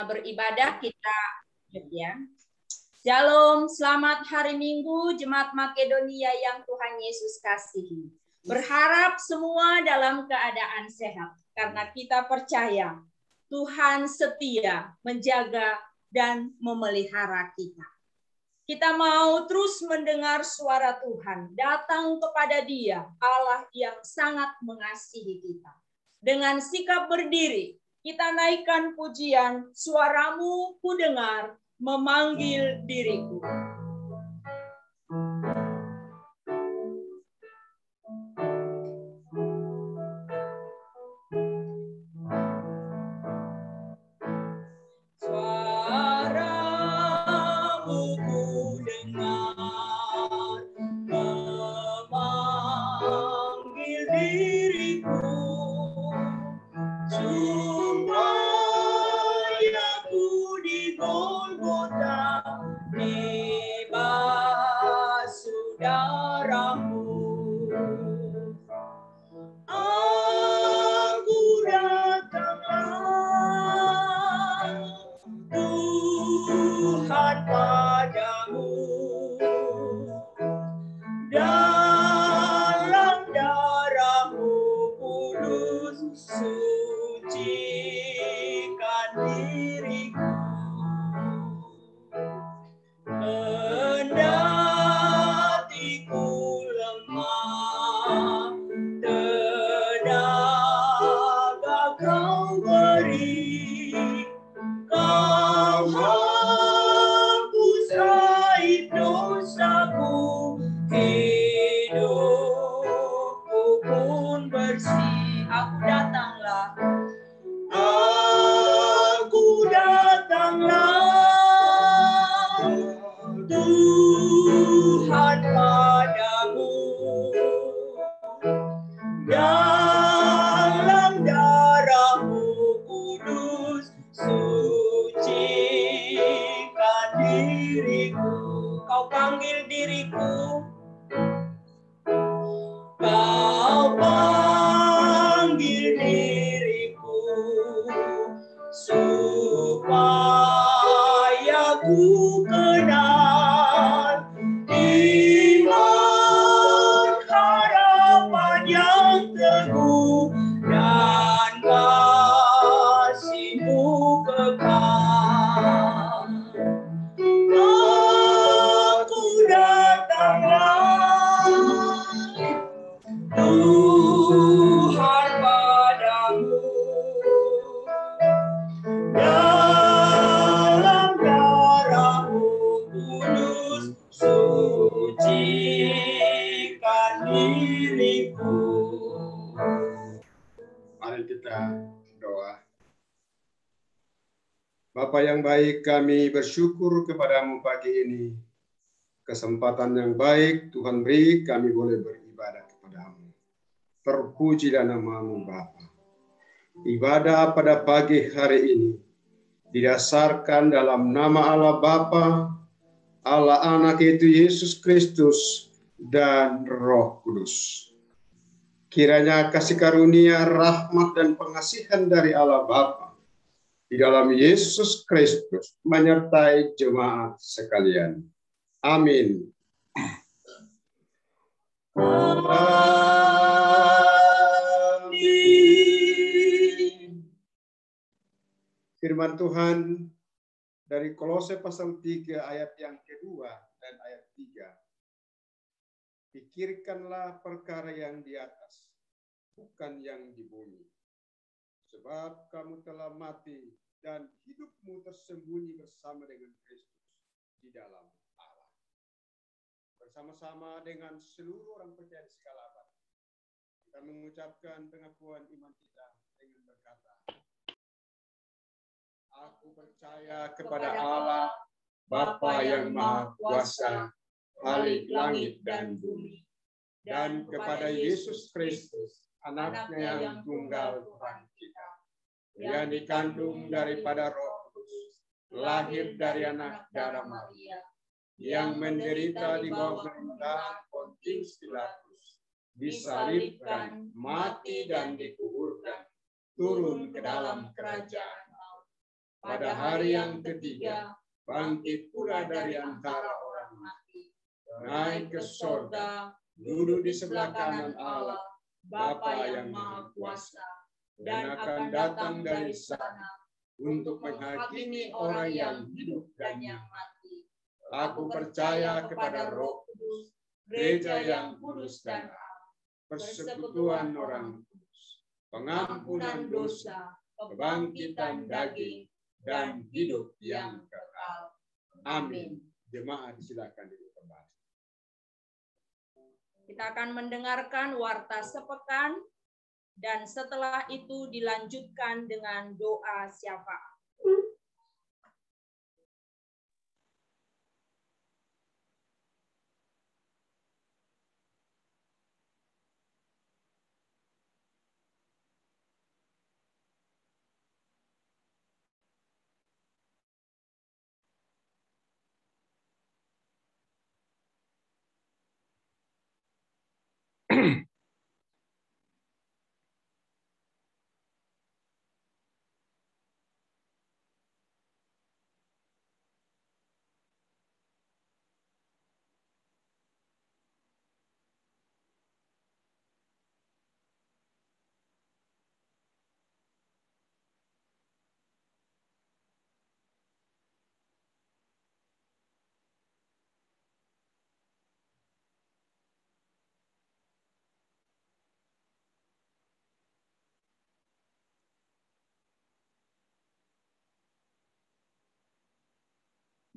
beribadah kita ya. Shalom, selamat hari Minggu Jemaat Makedonia yang Tuhan Yesus kasihi. Berharap semua dalam keadaan sehat karena kita percaya Tuhan setia menjaga dan memelihara kita. Kita mau terus mendengar suara Tuhan, datang kepada Dia, Allah yang sangat mengasihi kita. Dengan sikap berdiri, kita naikkan pujian, suaramu ku dengar, memanggil diriku. Bapa yang baik, kami bersyukur kepadamu pagi ini. Kesempatan yang baik Tuhan beri, kami boleh beribadah kepadamu. Terpujilah namamu Bapa. Ibadah pada pagi hari ini didasarkan dalam nama Allah Bapa, Allah Anak yaitu Yesus Kristus, dan Roh Kudus. Kiranya kasih karunia, rahmat, dan pengasihan dari Allah Bapa di dalam Yesus Kristus menyertai jemaat sekalian. Amin. Amin. Firman Tuhan dari Kolose pasal 3 ayat yang kedua dan ayat 3. Pikirkanlah perkara yang di atas, bukan yang di bumi. Sebab kamu telah mati dan hidupmu tersembunyi bersama dengan Kristus di dalam Allah. Bersama-sama dengan seluruh orang percaya di segala abad, kita mengucapkan pengakuan iman kita dengan berkata, aku percaya kepada Allah, Bapa yang Maha Kuasa, Khalik langit dan bumi, dan kepada Yesus Kristus, Anaknya yang tunggal Tuhan kita, yang dikandung daripada Roh Kudus, lahir dari anak darah Maria, yang menderita di bawah pemerintahan Pontius Pilatus, disalibkan, mati dan dikuburkan, turun ke dalam kerajaan maut. pada hari yang ketiga bangkit pula dari antara orang mati, naik ke surga, duduk di sebelah kanan Allah, Bapa yang Maha Kuasa, dan akan datang dari sana untuk menghakimi orang yang hidup dan yang mati. Aku percaya kepada Roh Kudus, gereja yang kudus dan am, persekutuan orang kudus, pengampunan dosa, kebangkitan daging, dan hidup yang kekal. Amin. Jemaat silakan duduk kembali. Kita akan mendengarkan warta sepekan dan setelah itu dilanjutkan dengan doa syafaat.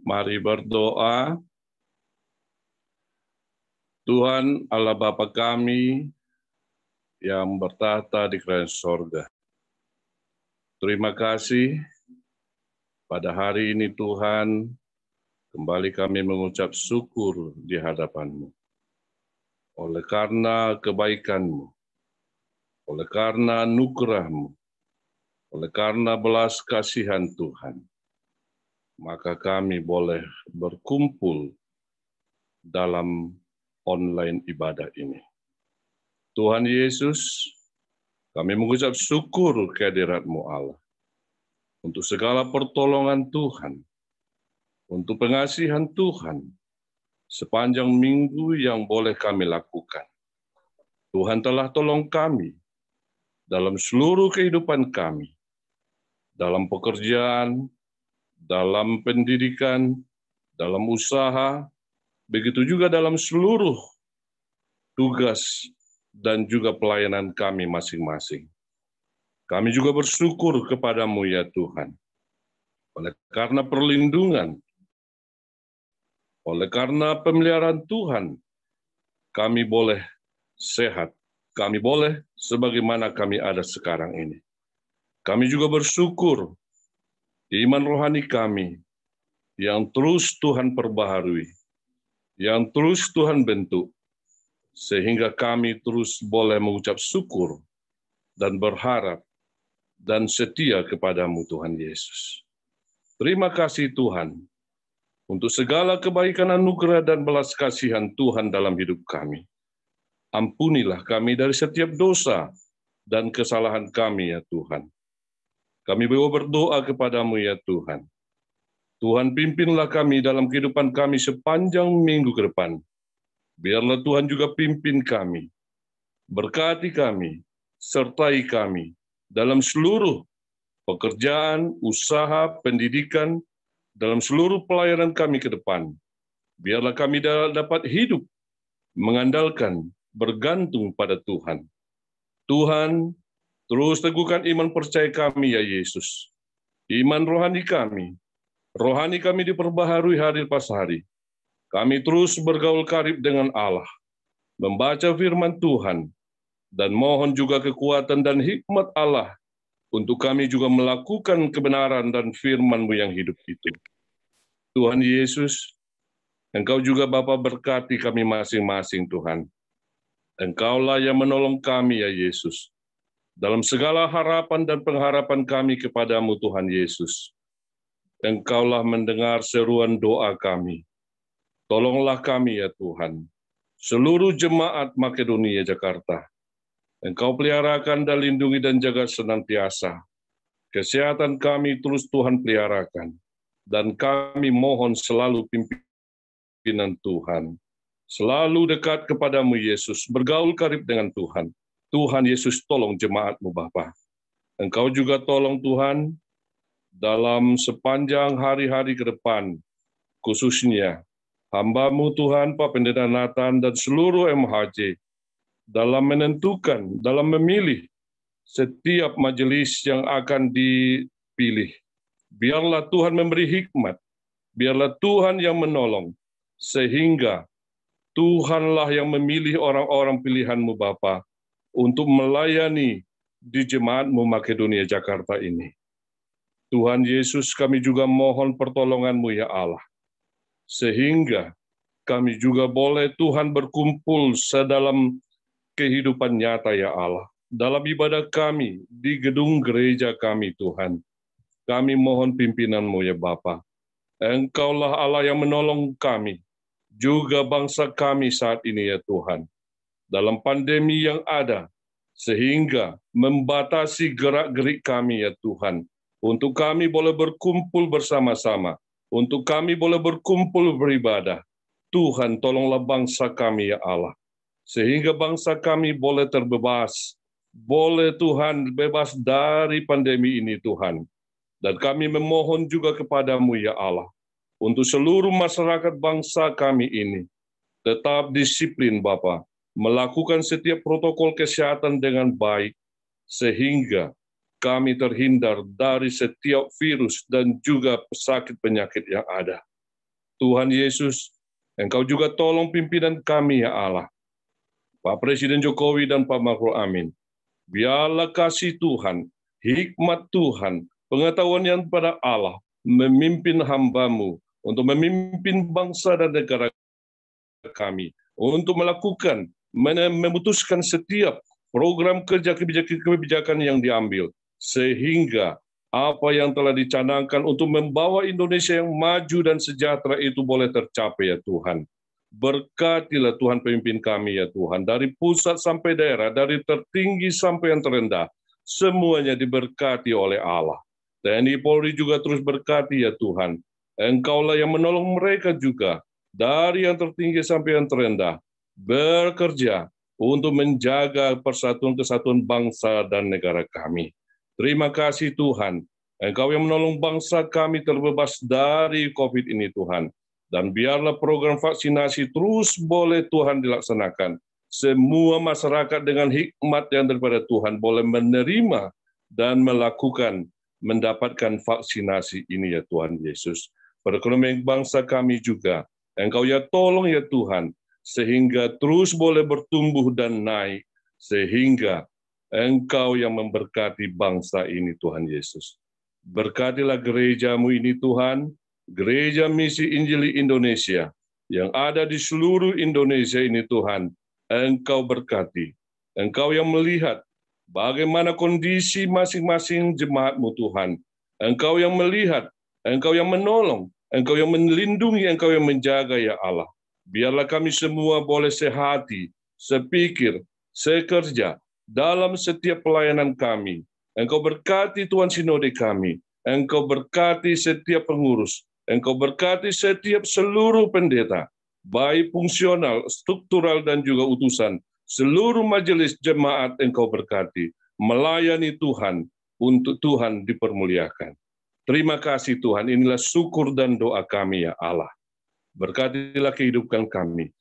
Mari berdoa. Tuhan Allah Bapa kami yang bertahta di kerajaan sorga. Terima kasih pada hari ini Tuhan, kembali kami mengucap syukur di hadapan-Mu. Oleh karena kebaikan-Mu, oleh karena anugerah-Mu, oleh karena belas kasihan Tuhan, maka kami boleh berkumpul dalam online ibadah ini. Tuhan Yesus, kami mengucap syukur kehadirat-Mu Allah, untuk segala pertolongan Tuhan, untuk pengasihan Tuhan, sepanjang minggu yang boleh kami lakukan. Tuhan telah tolong kami dalam seluruh kehidupan kami, dalam pekerjaan, dalam pendidikan, dalam usaha, begitu juga dalam seluruh tugas dan juga pelayanan kami masing-masing. Kami juga bersyukur kepada-Mu ya Tuhan, oleh karena perlindungan, oleh karena pemeliharaan Tuhan, kami boleh sehat, kami boleh sebagaimana kami ada sekarang ini. Kami juga bersyukur iman rohani kami yang terus Tuhan perbaharui, yang terus Tuhan bentuk, sehingga kami terus boleh mengucap syukur dan berharap dan setia kepada-Mu Tuhan Yesus. Terima kasih Tuhan untuk segala kebaikan anugerah dan belas kasihan Tuhan dalam hidup kami. Ampunilah kami dari setiap dosa dan kesalahan kami ya Tuhan. Kami berdoa kepada-Mu ya Tuhan. Tuhan pimpinlah kami dalam kehidupan kami sepanjang minggu ke depan. Biarlah Tuhan juga pimpin kami, berkati kami, sertai kami dalam seluruh pekerjaan, usaha, pendidikan, dalam seluruh pelayanan kami ke depan. Biarlah kami dapat hidup mengandalkan, bergantung pada Tuhan. Tuhan, terus teguhkan iman percaya kami ya Yesus. Iman rohani kami diperbaharui hari pas hari. Kami terus bergaul karib dengan Allah, membaca firman Tuhan, dan mohon juga kekuatan dan hikmat Allah untuk kami juga melakukan kebenaran dan firman-Mu yang hidup itu. Tuhan Yesus, Engkau juga Bapa berkati kami masing-masing Tuhan. Engkaulah yang menolong kami ya Yesus, dalam segala harapan dan pengharapan kami kepada-Mu Tuhan Yesus. Engkaulah mendengar seruan doa kami. Tolonglah kami ya Tuhan, seluruh jemaat Makedonia Jakarta. Engkau peliharakan dan lindungi dan jaga senantiasa. Kesehatan kami terus Tuhan peliharakan. Dan kami mohon selalu pimpinan Tuhan. Selalu dekat kepadamu Yesus, bergaul karib dengan Tuhan. Tuhan Yesus tolong jemaat-Mu Bapa. Engkau juga tolong Tuhan dalam sepanjang hari-hari ke depan, khususnya hamba-Mu Tuhan, Pak Pendeta Nathan dan seluruh MHJ, dalam menentukan, dalam memilih setiap majelis yang akan dipilih. Biarlah Tuhan memberi hikmat, biarlah Tuhan yang menolong, sehingga Tuhanlah yang memilih orang-orang pilihan-Mu Bapa untuk melayani di jemaat-Mu Makedonia Jakarta ini. Tuhan Yesus, kami juga mohon pertolongan-Mu ya Allah, sehingga kami juga boleh Tuhan berkumpul sedalam kehidupan nyata ya Allah, dalam ibadah kami di gedung gereja kami Tuhan. Kami mohon pimpinan-Mu ya Bapa. Engkaulah Allah yang menolong kami, juga bangsa kami saat ini ya Tuhan. Dalam pandemi yang ada, sehingga membatasi gerak-gerik kami ya Tuhan. Untuk kami boleh berkumpul bersama-sama. Untuk kami boleh berkumpul beribadah. Tuhan tolonglah bangsa kami ya Allah. Sehingga bangsa kami boleh terbebas. Boleh Tuhan bebas dari pandemi ini Tuhan. Dan kami memohon juga kepadamu ya Allah, untuk seluruh masyarakat bangsa kami ini, tetap disiplin Bapa, melakukan setiap protokol kesehatan dengan baik, sehingga kami terhindar dari setiap virus dan juga pesakit penyakit yang ada. Tuhan Yesus, Engkau juga tolong pimpinan kami ya Allah, Pak Presiden Jokowi dan Pak Maruf Amin. Biarlah kasih Tuhan, hikmat Tuhan, pengetahuan yang pada Allah memimpin hamba-Mu untuk memimpin bangsa dan negara kami, untuk melakukan, memutuskan setiap program kerja kebijakan yang diambil, sehingga apa yang telah dicanangkan untuk membawa Indonesia yang maju dan sejahtera itu boleh tercapai ya Tuhan. Berkatilah Tuhan pemimpin kami ya Tuhan, dari pusat sampai daerah, dari tertinggi sampai yang terendah, semuanya diberkati oleh Allah. TNI Polri juga terus berkati ya Tuhan. Engkaulah yang menolong mereka juga, dari yang tertinggi sampai yang terendah, bekerja untuk menjaga persatuan kesatuan bangsa dan negara kami. Terima kasih Tuhan, Engkau yang menolong bangsa kami terbebas dari COVID ini Tuhan. Dan biarlah program vaksinasi terus boleh Tuhan dilaksanakan. Semua masyarakat dengan hikmat yang daripada Tuhan boleh menerima dan mendapatkan vaksinasi ini ya Tuhan Yesus. Perekonomian bangsa kami juga, Engkau ya tolong ya Tuhan, sehingga terus boleh bertumbuh dan naik, sehingga Engkau yang memberkati bangsa ini Tuhan Yesus. Berkatilah gereja-Mu ini Tuhan, Gereja Misi Injili Indonesia, yang ada di seluruh Indonesia ini Tuhan, Engkau berkati. Engkau yang melihat bagaimana kondisi masing-masing jemaat-Mu Tuhan. Engkau yang melihat, Engkau yang menolong, Engkau yang melindungi, Engkau yang menjaga ya Allah. Biarlah kami semua boleh sehati, sepikir, sekerja dalam setiap pelayanan kami. Engkau berkati Tuhan sinode kami. Engkau berkati setiap pengurus. Engkau berkati setiap seluruh pendeta, baik fungsional, struktural, dan juga utusan. Seluruh majelis jemaat Engkau berkati, melayani Tuhan, untuk Tuhan dipermuliakan. Terima kasih Tuhan, inilah syukur dan doa kami ya Allah. Berkatilah kehidupan kami,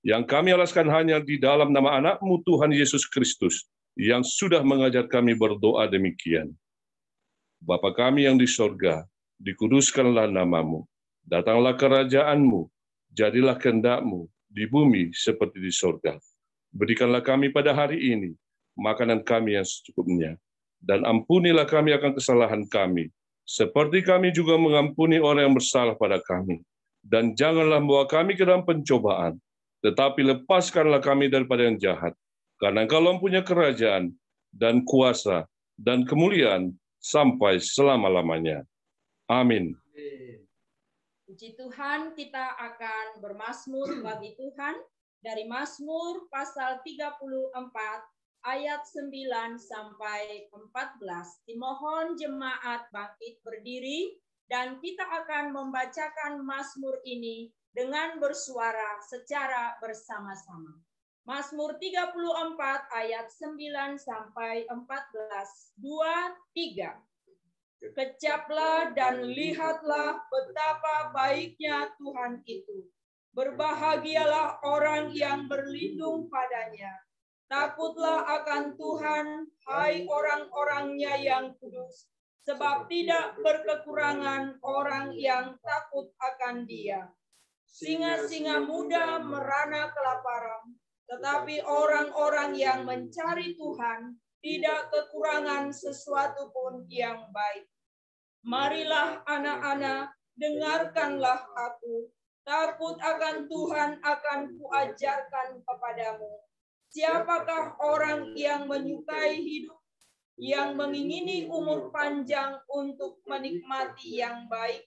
yang kami alaskan hanya di dalam nama anak-Mu Tuhan Yesus Kristus, yang sudah mengajar kami berdoa demikian. Bapa kami yang di sorga, dikuduskanlah nama-Mu, datanglah kerajaan-Mu, jadilah kehendak-Mu di bumi seperti di sorga. Berikanlah kami pada hari ini makanan kami yang secukupnya, dan ampunilah kami akan kesalahan kami, seperti kami juga mengampuni orang yang bersalah pada kami. Dan janganlah membawa kami ke dalam pencobaan, tetapi lepaskanlah kami daripada yang jahat, karena Engkau punya kerajaan, dan kuasa, dan kemuliaan, sampai selama-lamanya. Amin. Puji Tuhan, kita akan bermazmur bagi Tuhan dari Mazmur pasal 34 ayat 9 sampai 14. Dimohon jemaat bangkit berdiri dan kita akan membacakan Mazmur ini dengan bersuara secara bersama-sama. Mazmur 34 ayat 9 sampai 14. 2, 3. Kecaplah dan lihatlah betapa baiknya Tuhan itu. Berbahagialah orang yang berlindung padanya. Takutlah akan Tuhan, hai orang-orangnya yang kudus, sebab tidak berkekurangan orang yang takut akan Dia. Singa-singa muda merana kelaparan, tetapi orang-orang yang mencari Tuhan tidak kekurangan sesuatu pun yang baik. Marilah anak-anak, dengarkanlah aku. Takut akan Tuhan akan kuajarkan kepadamu. Siapakah orang yang menyukai hidup, yang mengingini umur panjang untuk menikmati yang baik?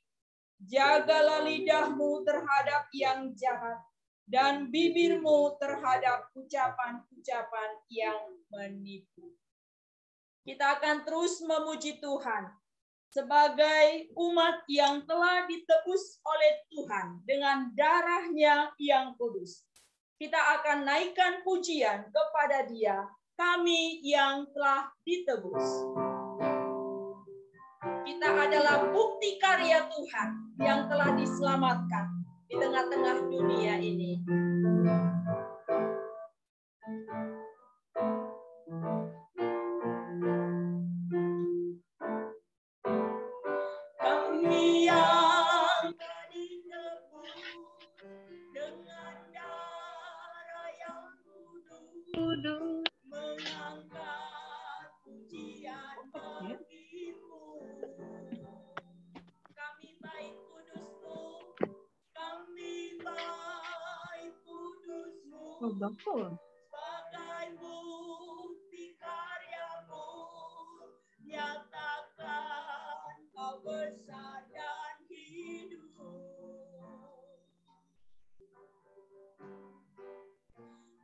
Jagalah lidahmu terhadap yang jahat, dan bibirmu terhadap ucapan-ucapan yang menipu. Kita akan terus memuji Tuhan sebagai umat yang telah ditebus oleh Tuhan dengan darah-Nya yang kudus. Kita akan naikkan pujian kepada Dia, kami yang telah ditebus. Kita adalah bukti karya Tuhan yang telah diselamatkan di tengah-tengah dunia ini. Kami yang telah ditebus dengan darah yang kudus, mengangkat pujian bagimu. Kami baik kudus-Mu, kami baik kudus-Mu, sebagai bukti karya-Mu, nyatakan Kau besar dan hidup.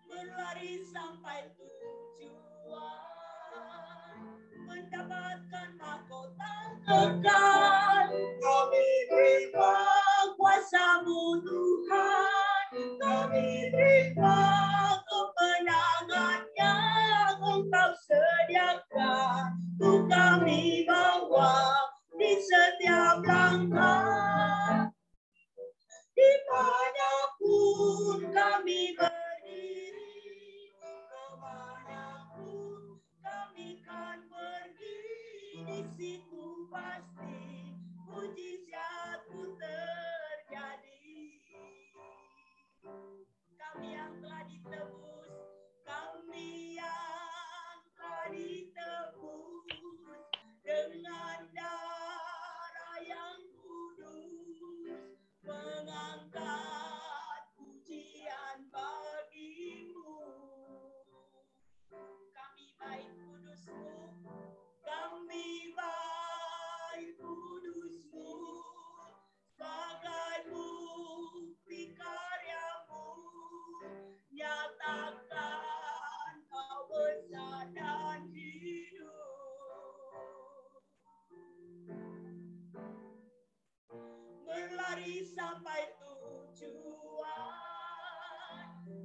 Berlari sampai tujuan, mendapatkan mahkota kekal. Kami terima kuasa-Mu Tuhan, kami terima kemenangan yang Engkau sediakan. Untuk kami bawa di setiap langkah, dimanapun kami berdiri, kemanapun kami kan pergi, di situ pasti mujizat-Mu terjadi. Kami yang telah ditebus, kami yang telah ditebus dengan darah yang kudus, mengangkat pujian bagi-Mu. Kami baik kudus-Mu, kami baik kudus-Mu, sebagai bukti karya-Mu, nyatakan Kau besar dan hidup. Berlari sampai tujuan,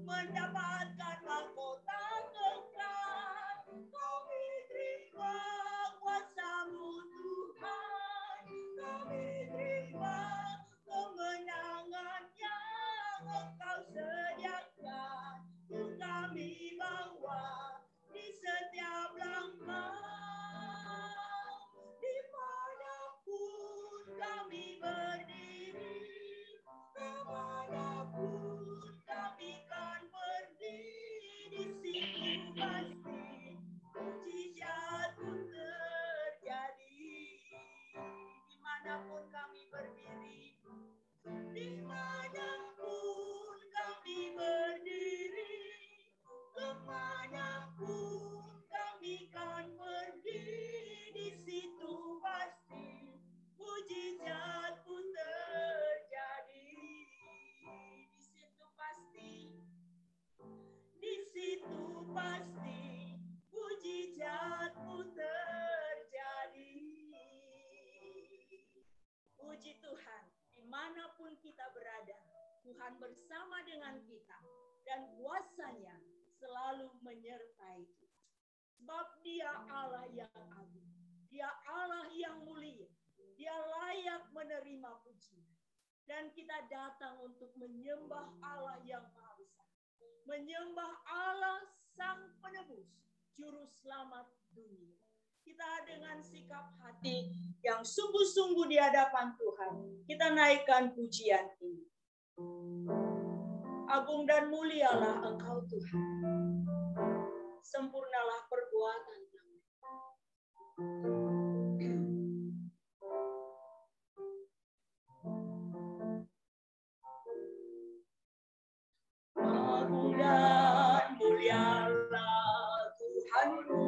mendapatkan mahkota kekal. Kami terima kuasa-Mu Tuhan, kami terima kemenangan yang Engkau sediakan. Untuk kami bawa di setiap langkah, dimanapun kami berdiri, kemanapun kami kan pergi, Puji Tuhan, dimanapun kita berada, Tuhan bersama dengan kita dan kuasa-Nya selalu menyertai kita. Sebab Dia Allah yang agung, Dia Allah yang mulia, Dia layak menerima pujian. Dan kita datang untuk menyembah Allah yang Maha Besar, menyembah Allah Sang Penebus, Juru Selamat dunia. Kita dengan sikap hati yang sungguh-sungguh di hadapan Tuhan, kita naikkan pujian ini. Agung dan mulialah Engkau Tuhan, sempurnalah perbuatan kami. Agung dan mulialah Tuhanku,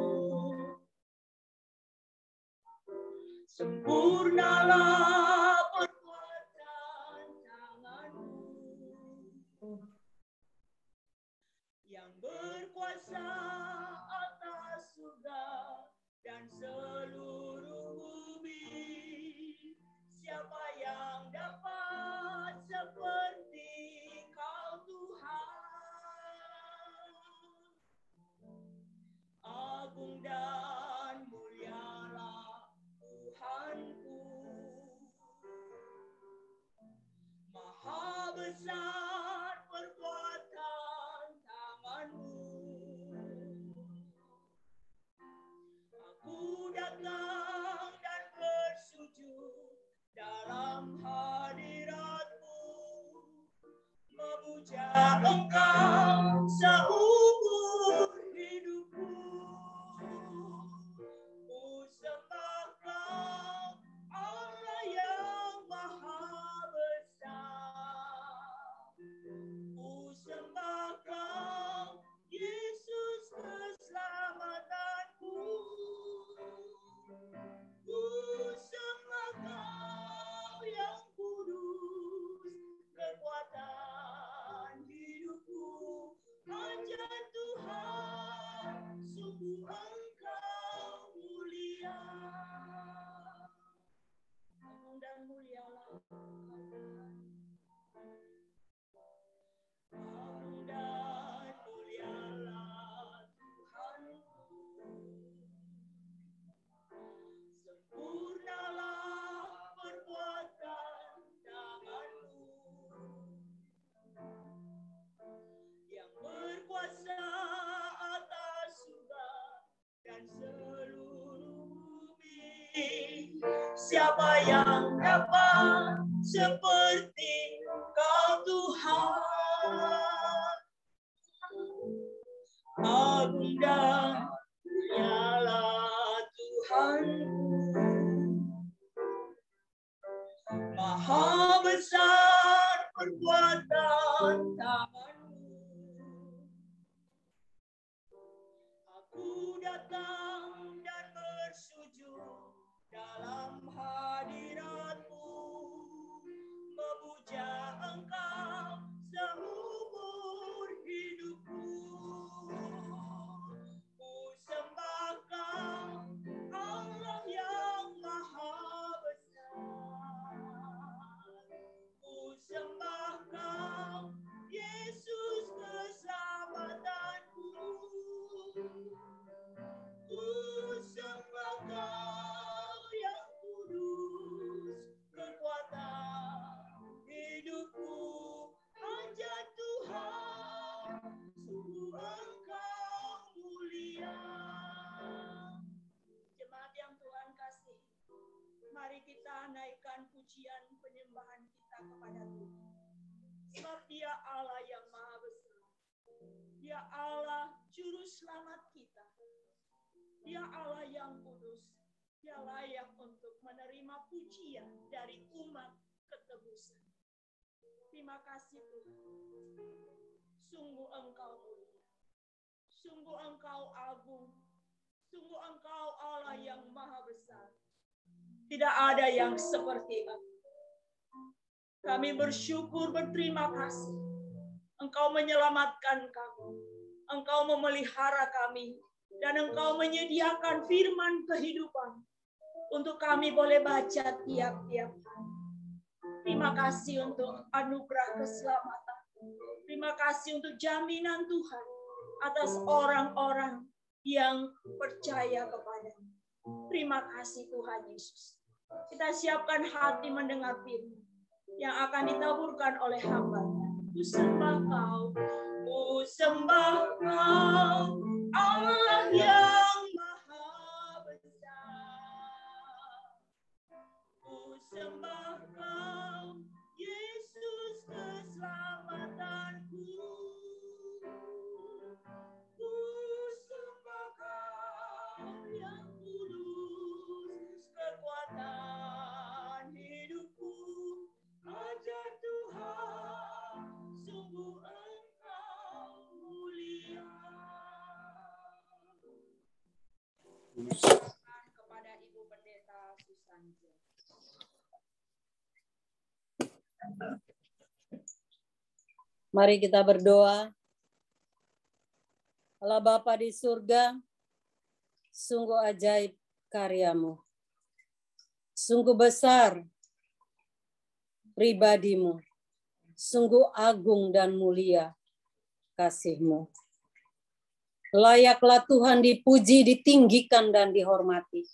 sempurnalah perbuatan tangan-Mu yang berkuasa atas surga dan seluruh bumi. Siapa yang dapat seperti Kau Tuhan? Agung dan mulialah Tuhanku, Maha besar perbuatan tangan-Mu. Aku datang dan bersujud dalam hadirat-Mu, memuja Engkau seumur hidupku. Ku sembah Kau, Allah yang Maha Besar. Ku sembah Kau, Yesus keselamatanku. Ku sembah Kau yang kudus, kekuatan hidupku. Ajar Tuhan, sungguh Engkau mulia. Agung dan mulialah Tuhan. Agung dan mulialah Tuhanku, sempurnalah perbuatan tangan-Mu yang berkuasa atas surga dan seluruh bumi. Siapa yang dapat seperti Kau Tuhan? Agung dan mulialah Tuhanku, Maha besar perbuatan tangan-Mu. Aku datang dan bersujud dalam hadirat-Mu, memuja Engkau seumur hidupku. Ku sembah Kau, Allah yang Maha Besar. Ku sembah Kau, Yesus keselamatanku. Ku sembah Kau yang kudus, kekuatan hidupku. Ajar Tuhan, sungguh Engkau mulia. Jemaat yang Tuhan kasih, mari kita naikkan pujian penyembahan kita kepada Tuhan. Sebab Dia Allah yang Maha Besar. Dia Allah Juru Selamat kita. Dia Allah yang kudus. Dia layak untuk menerima pujian dari umat ketebusan. Terima kasih Tuhan. Sungguh Engkau mulia. Sungguh Engkau agung. Sungguh Engkau Allah yang Maha Besar. Tidak ada yang seperti Engkau. Kami bersyukur, berterima kasih. Engkau menyelamatkan kami. Engkau memelihara kami. Dan Engkau menyediakan firman kehidupan untuk kami boleh baca tiap-tiap hari. Terima kasih untuk anugerah keselamatan. Terima kasih untuk jaminan Tuhan atas orang-orang yang percaya kepada-Mu. Terima kasih Tuhan Yesus. Kita siapkan hati mendengar firman yang akan ditaburkan oleh hamba-Nya. Ku sembah Kau, ku sembah Kau, Allah yang maha besar. Ku sembah Kau, Yesus keselamatanku. Ku sembah Kau yang tulus kekuatan hidupku. Ajar Tuhan, sungguh Engkau mulia. Kepada Ibu Pendeta Susanjo. Mari kita berdoa. Allah Bapa di surga, sungguh ajaib karya-Mu. Sungguh besar pribadi-Mu. Sungguh agung dan mulia kasih-Mu. Layaklah Tuhan dipuji, ditinggikan, dan dihormati.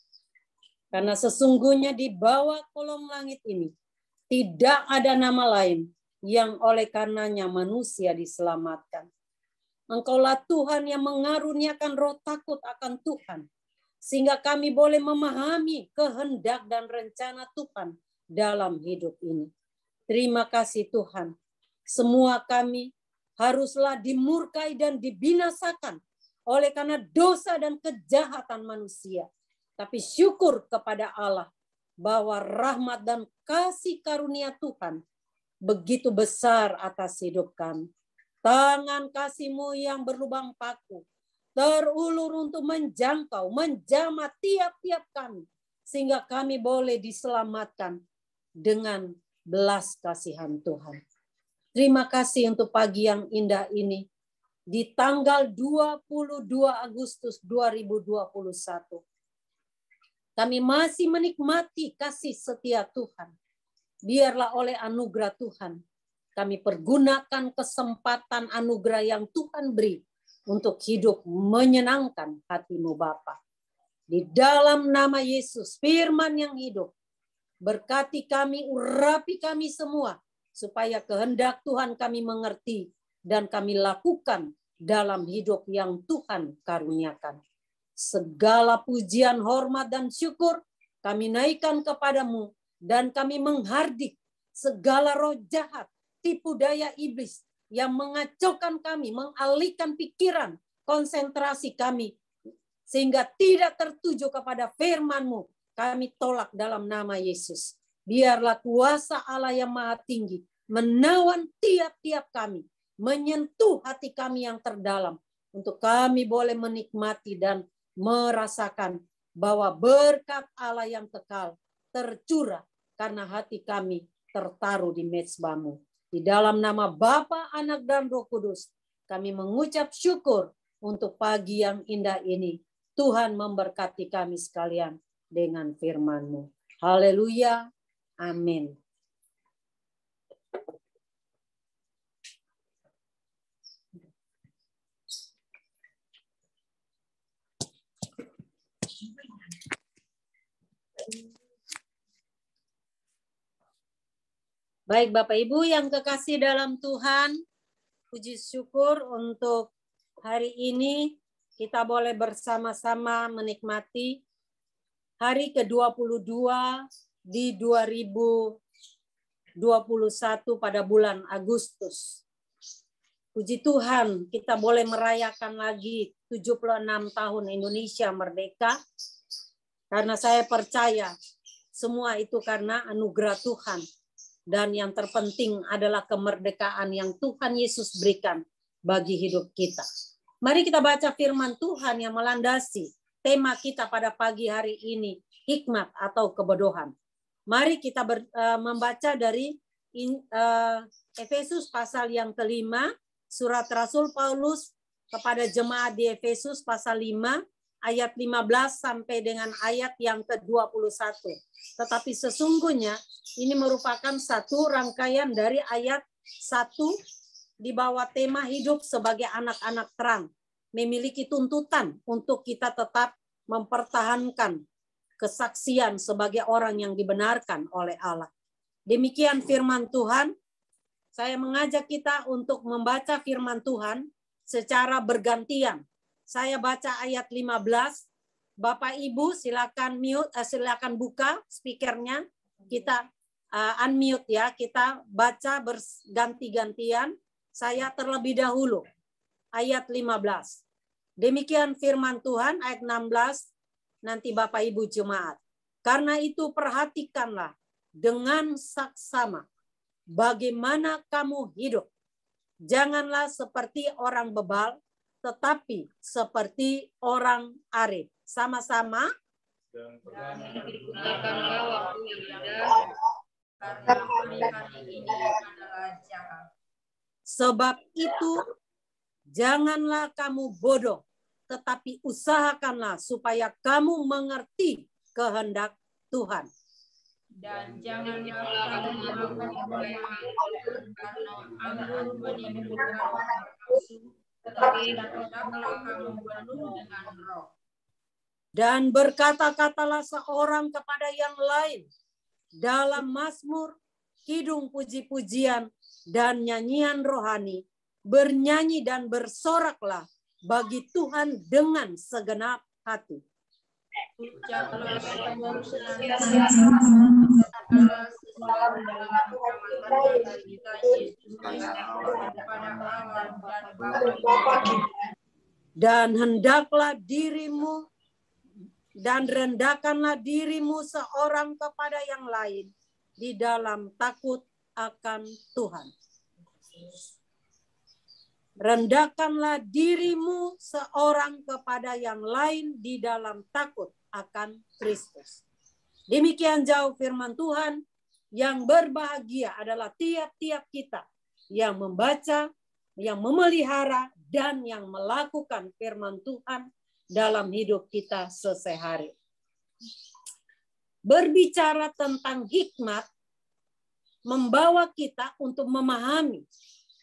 Karena sesungguhnya di bawah kolong langit ini tidak ada nama lain yang oleh karenanya manusia diselamatkan. Engkaulah Tuhan yang mengaruniakan roh takut akan Tuhan, sehingga kami boleh memahami kehendak dan rencana Tuhan dalam hidup ini. Terima kasih Tuhan. Semua kami haruslah dimurkai dan dibinasakan oleh karena dosa dan kejahatan manusia. Tapi syukur kepada Allah bahwa rahmat dan kasih karunia Tuhan begitu besar atas hidup kami. Tangan kasih-Mu yang berlubang paku terulur untuk menjangkau, menjamah tiap-tiap kami, sehingga kami boleh diselamatkan dengan belas kasihan Tuhan. Terima kasih untuk pagi yang indah ini, di tanggal 22 Agustus 2021. Kami masih menikmati kasih setia Tuhan. Biarlah oleh anugerah Tuhan, kami pergunakan kesempatan anugerah yang Tuhan beri untuk hidup menyenangkan hati-Mu Bapa. Di dalam nama Yesus, firman yang hidup, berkati kami, urapi kami semua, supaya kehendak Tuhan kami mengerti dan kami lakukan dalam hidup yang Tuhan karuniakan. Segala pujian, hormat, dan syukur kami naikkan kepadamu, dan kami menghardik segala roh jahat, tipu daya iblis yang mengacaukan kami, mengalihkan pikiran, konsentrasi kami, sehingga tidak tertuju kepada firman-Mu. Kami tolak dalam nama Yesus. Biarlah kuasa Allah yang maha tinggi menawan tiap-tiap kami, menyentuh hati kami yang terdalam, untuk kami boleh menikmati dan merasakan bahwa berkat Allah yang kekal tercurah karena hati kami tertaruh di mezbah-Mu. Di dalam nama Bapa, Anak, dan Roh Kudus, kami mengucap syukur untuk pagi yang indah ini. Tuhan memberkati kami sekalian dengan firman-Mu. Haleluya. Amin. Baik Bapak Ibu yang kekasih dalam Tuhan, puji syukur untuk hari ini kita boleh bersama-sama menikmati hari ke-22 di 2021 pada bulan Agustus. Puji Tuhan, kita boleh merayakan lagi 76 tahun Indonesia merdeka, karena saya percaya semua itu karena anugerah Tuhan. Dan yang terpenting adalah kemerdekaan yang Tuhan Yesus berikan bagi hidup kita. Mari kita baca firman Tuhan yang melandasi tema kita pada pagi hari ini, hikmat atau kebodohan. Mari kita membaca dari Efesus pasal yang ke-5, surat Rasul Paulus kepada jemaat di Efesus pasal 5 ayat 15 sampai dengan ayat yang ke-21. Tetapi sesungguhnya ini merupakan satu rangkaian dari ayat 1 di bawah tema hidup sebagai anak-anak terang. Memiliki tuntutan untuk kita tetap mempertahankan kesaksian sebagai orang yang dibenarkan oleh Allah. Demikian firman Tuhan. Saya mengajak kita untuk membaca firman Tuhan secara bergantian. Saya baca ayat 15. Bapak Ibu silakan mute, silakan buka speakernya. Kita unmute ya. Kita baca berganti-gantian. Saya terlebih dahulu. Ayat 15. Demikian firman Tuhan ayat 16. Nanti Bapak Ibu jemaat. Karena itu perhatikanlah dengan saksama bagaimana kamu hidup. Janganlah seperti orang bebal, tetapi seperti orang arif. Sama-sama. Dan gunakanlah waktu yang indah, karena hari-hari ini adalah jahat. Sebab itu, janganlah kamu bodoh, tetapi usahakanlah supaya kamu mengerti kehendak Tuhan. Dan janganlah kamu mabuk oleh anggur, karena anggur menimbulkan nafsu, tetapi hendaklah kamu penuh dengan roh. Dan berkata-katalah seorang kepada yang lain dalam mazmur, kidung puji-pujian, dan nyanyian rohani. Bernyanyi dan bersoraklah bagi Tuhan dengan segenap hati. Ucaplah syukur senantiasa selalu dalam kehormatan dari kita Yesus Kristus kepada Allah dan Bapa. Dan hendaklah dirimu dan rendahkanlah dirimu seorang kepada yang lain di dalam takut akan Tuhan. Rendahkanlah dirimu seorang kepada yang lain di dalam takut akan Kristus. Demikian jauh firman Tuhan. Yang berbahagia adalah tiap-tiap kita yang membaca, yang memelihara, dan yang melakukan firman Tuhan dalam hidup kita sehari-hari. Berbicara tentang hikmat membawa kita untuk memahami.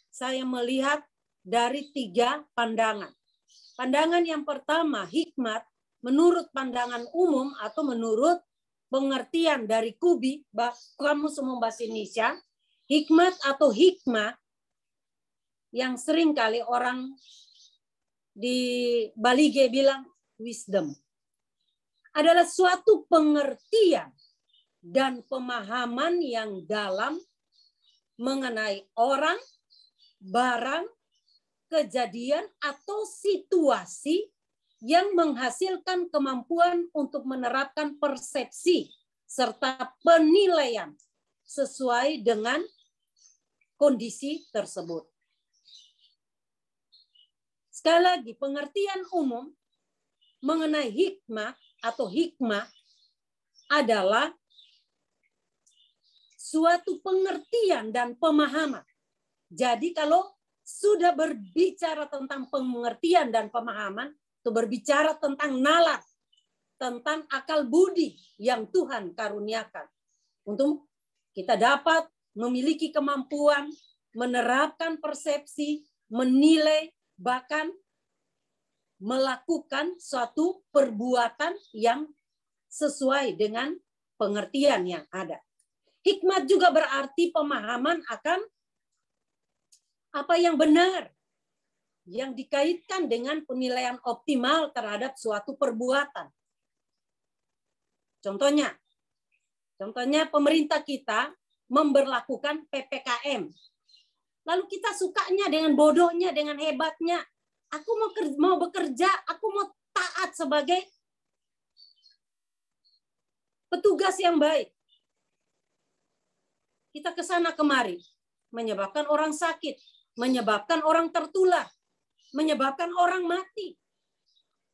Saya melihat dari 3 pandangan. Pandangan yang pertama, hikmat menurut pandangan umum atau menurut pengertian dari Kubi, Kamus Umum Bahasa Indonesia, hikmat atau hikmah yang sering kali orang di Balige bilang wisdom, adalah suatu pengertian dan pemahaman yang dalam mengenai orang, barang, kejadian, atau situasi yang menghasilkan kemampuan untuk menerapkan persepsi serta penilaian sesuai dengan kondisi tersebut. Sekali lagi, pengertian umum mengenai hikmah atau hikmah adalah suatu pengertian dan pemahaman. Jadi kalau sudah berbicara tentang pengertian dan pemahaman, itu berbicara tentang nalar, tentang akal budi yang Tuhan karuniakan. Untuk kita dapat memiliki kemampuan, menerapkan persepsi, menilai, bahkan melakukan suatu perbuatan yang sesuai dengan pengertian yang ada. Hikmat juga berarti pemahaman akan apa yang benar, yang dikaitkan dengan penilaian optimal terhadap suatu perbuatan. Contohnya pemerintah kita memberlakukan PPKM. Lalu kita sukanya dengan bodohnya, dengan hebatnya. Aku mau bekerja, aku mau taat sebagai petugas yang baik. Kita ke sana kemari, menyebabkan orang sakit, menyebabkan orang tertular, menyebabkan orang mati.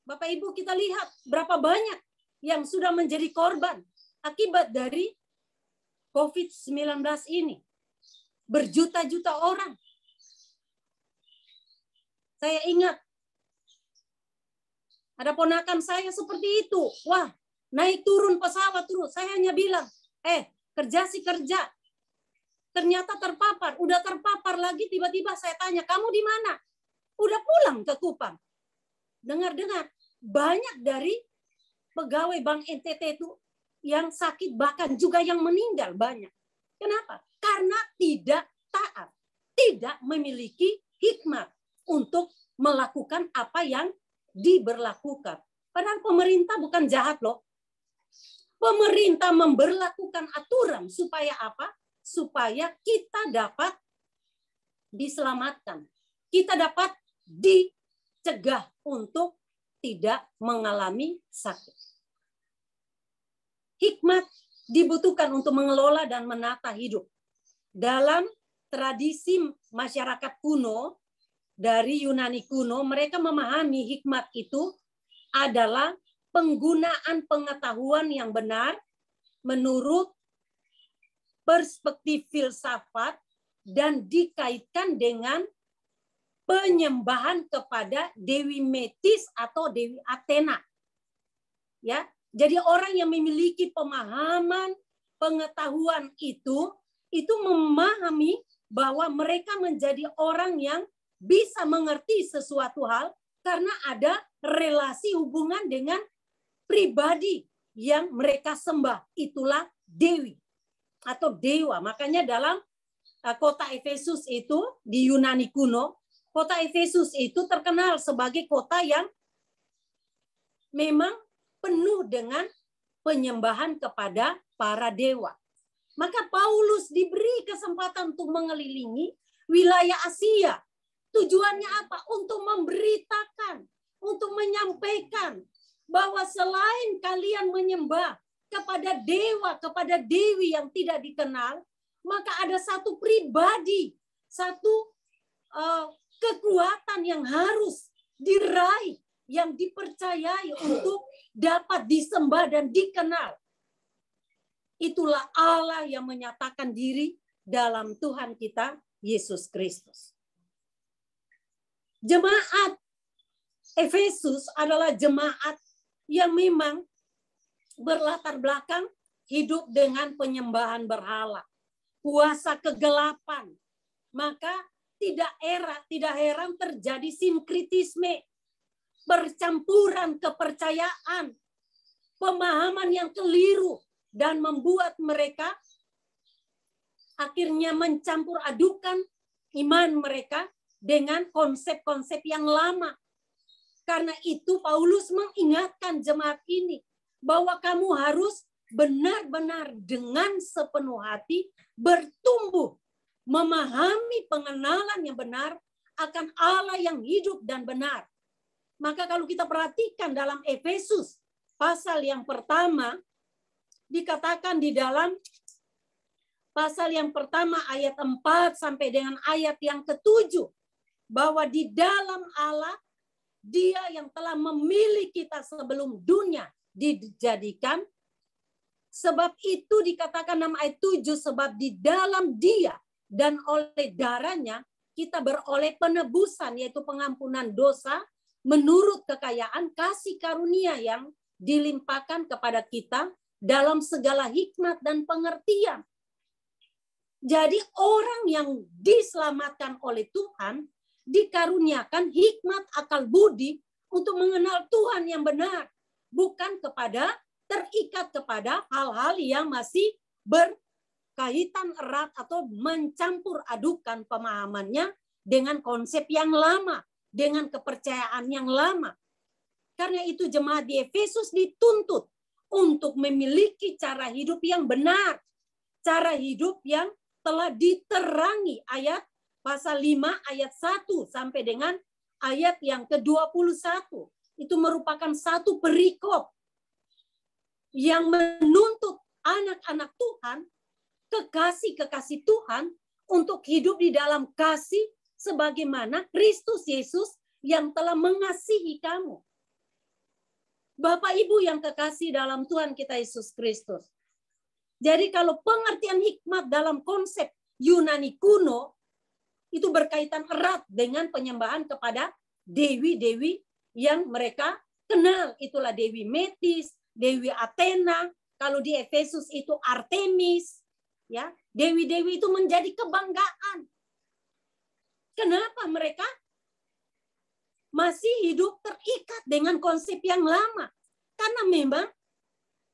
Bapak Ibu, kita lihat berapa banyak yang sudah menjadi korban akibat dari COVID-19 ini. Berjuta-juta orang. Saya ingat Ada ponakan saya seperti itu. Wah, naik turun pesawat terus. Saya hanya bilang, kerja sih kerja. Ternyata terpapar. Udah terpapar lagi, tiba-tiba saya tanya, kamu di mana? Udah pulang ke Kupang. Dengar-dengar, banyak dari pegawai Bank NTT itu yang sakit, bahkan juga yang meninggal banyak. Kenapa? Karena tidak taat, tidak memiliki hikmat untuk melakukan apa yang diberlakukan. Padahal pemerintah bukan jahat loh. Pemerintah memberlakukan aturan supaya apa? Supaya kita dapat diselamatkan. Kita dapat dicegah untuk tidak mengalami sakit. Hikmat dibutuhkan untuk mengelola dan menata hidup. Dalam tradisi masyarakat kuno, dari Yunani kuno, mereka memahami hikmat itu adalah penggunaan pengetahuan yang benar menurut perspektif filsafat dan dikaitkan dengan penyembahan kepada Dewi Metis atau Dewi Athena. Ya, jadi orang yang memiliki pemahaman, pengetahuan itu memahami bahwa mereka menjadi orang yang bisa mengerti sesuatu hal karena ada relasi hubungan dengan pribadi yang mereka sembah. Itulah dewi atau dewa. Makanya dalam kota Efesus itu di Yunani kuno, kota Efesus itu terkenal sebagai kota yang memang penuh dengan penyembahan kepada para dewa. Maka Paulus diberi kesempatan untuk mengelilingi wilayah Asia. Tujuannya apa? Untuk memberitakan, untuk menyampaikan bahwa selain kalian menyembah kepada dewa, kepada dewi yang tidak dikenal, maka ada satu pribadi, satu kekuatan yang harus diraih, yang dipercayai untuk dapat disembah dan dikenal. Itulah Allah yang menyatakan diri dalam Tuhan kita, Yesus Kristus. Jemaat Efesus adalah jemaat yang memang berlatar belakang hidup dengan penyembahan berhala, puasa kegelapan. Maka tidak heran terjadi sinkritisme, percampuran kepercayaan, pemahaman yang keliru, dan membuat mereka akhirnya mencampur adukan iman mereka dengan konsep-konsep yang lama. Karena itu Paulus mengingatkan jemaat ini bahwa kamu harus benar-benar dengan sepenuh hati bertumbuh, memahami pengenalan yang benar akan Allah yang hidup dan benar. Maka kalau kita perhatikan dalam Efesus pasal yang pertama, dikatakan di dalam pasal yang pertama ayat 4 sampai dengan ayat yang ke-7 bahwa di dalam Allah Dia yang telah memilih kita sebelum dunia dijadikan. Sebab itu dikatakan dalam ayat 7, sebab di dalam Dia dan oleh darahnya kita beroleh penebusan, yaitu pengampunan dosa menurut kekayaan kasih karunia yang dilimpahkan kepada kita dalam segala hikmat dan pengertian. Jadi orang yang diselamatkan oleh Tuhan dikaruniakan hikmat akal budi untuk mengenal Tuhan yang benar, bukan terikat kepada hal-hal yang masih berkaitan erat atau mencampur adukan pemahamannya dengan konsep yang lama, dengan kepercayaan yang lama. Karena itu jemaat di Efesus dituntut untuk memiliki cara hidup yang benar. Cara hidup yang telah diterangi ayat pasal 5 ayat 1 sampai dengan ayat yang ke-21. Itu merupakan satu perikop yang menuntut anak-anak Tuhan, kekasih-kekasih Tuhan untuk hidup di dalam kasih sebagaimana Kristus Yesus yang telah mengasihi kamu. Bapak Ibu yang kekasih dalam Tuhan kita Yesus Kristus. Jadi kalau pengertian hikmat dalam konsep Yunani kuno itu berkaitan erat dengan penyembahan kepada dewi-dewi yang mereka kenal, itulah Dewi Metis, Dewi Athena, kalau di Efesus itu Artemis, ya, dewi-dewi itu menjadi kebanggaan. Kenapa mereka masih hidup terikat dengan konsep yang lama? Karena memang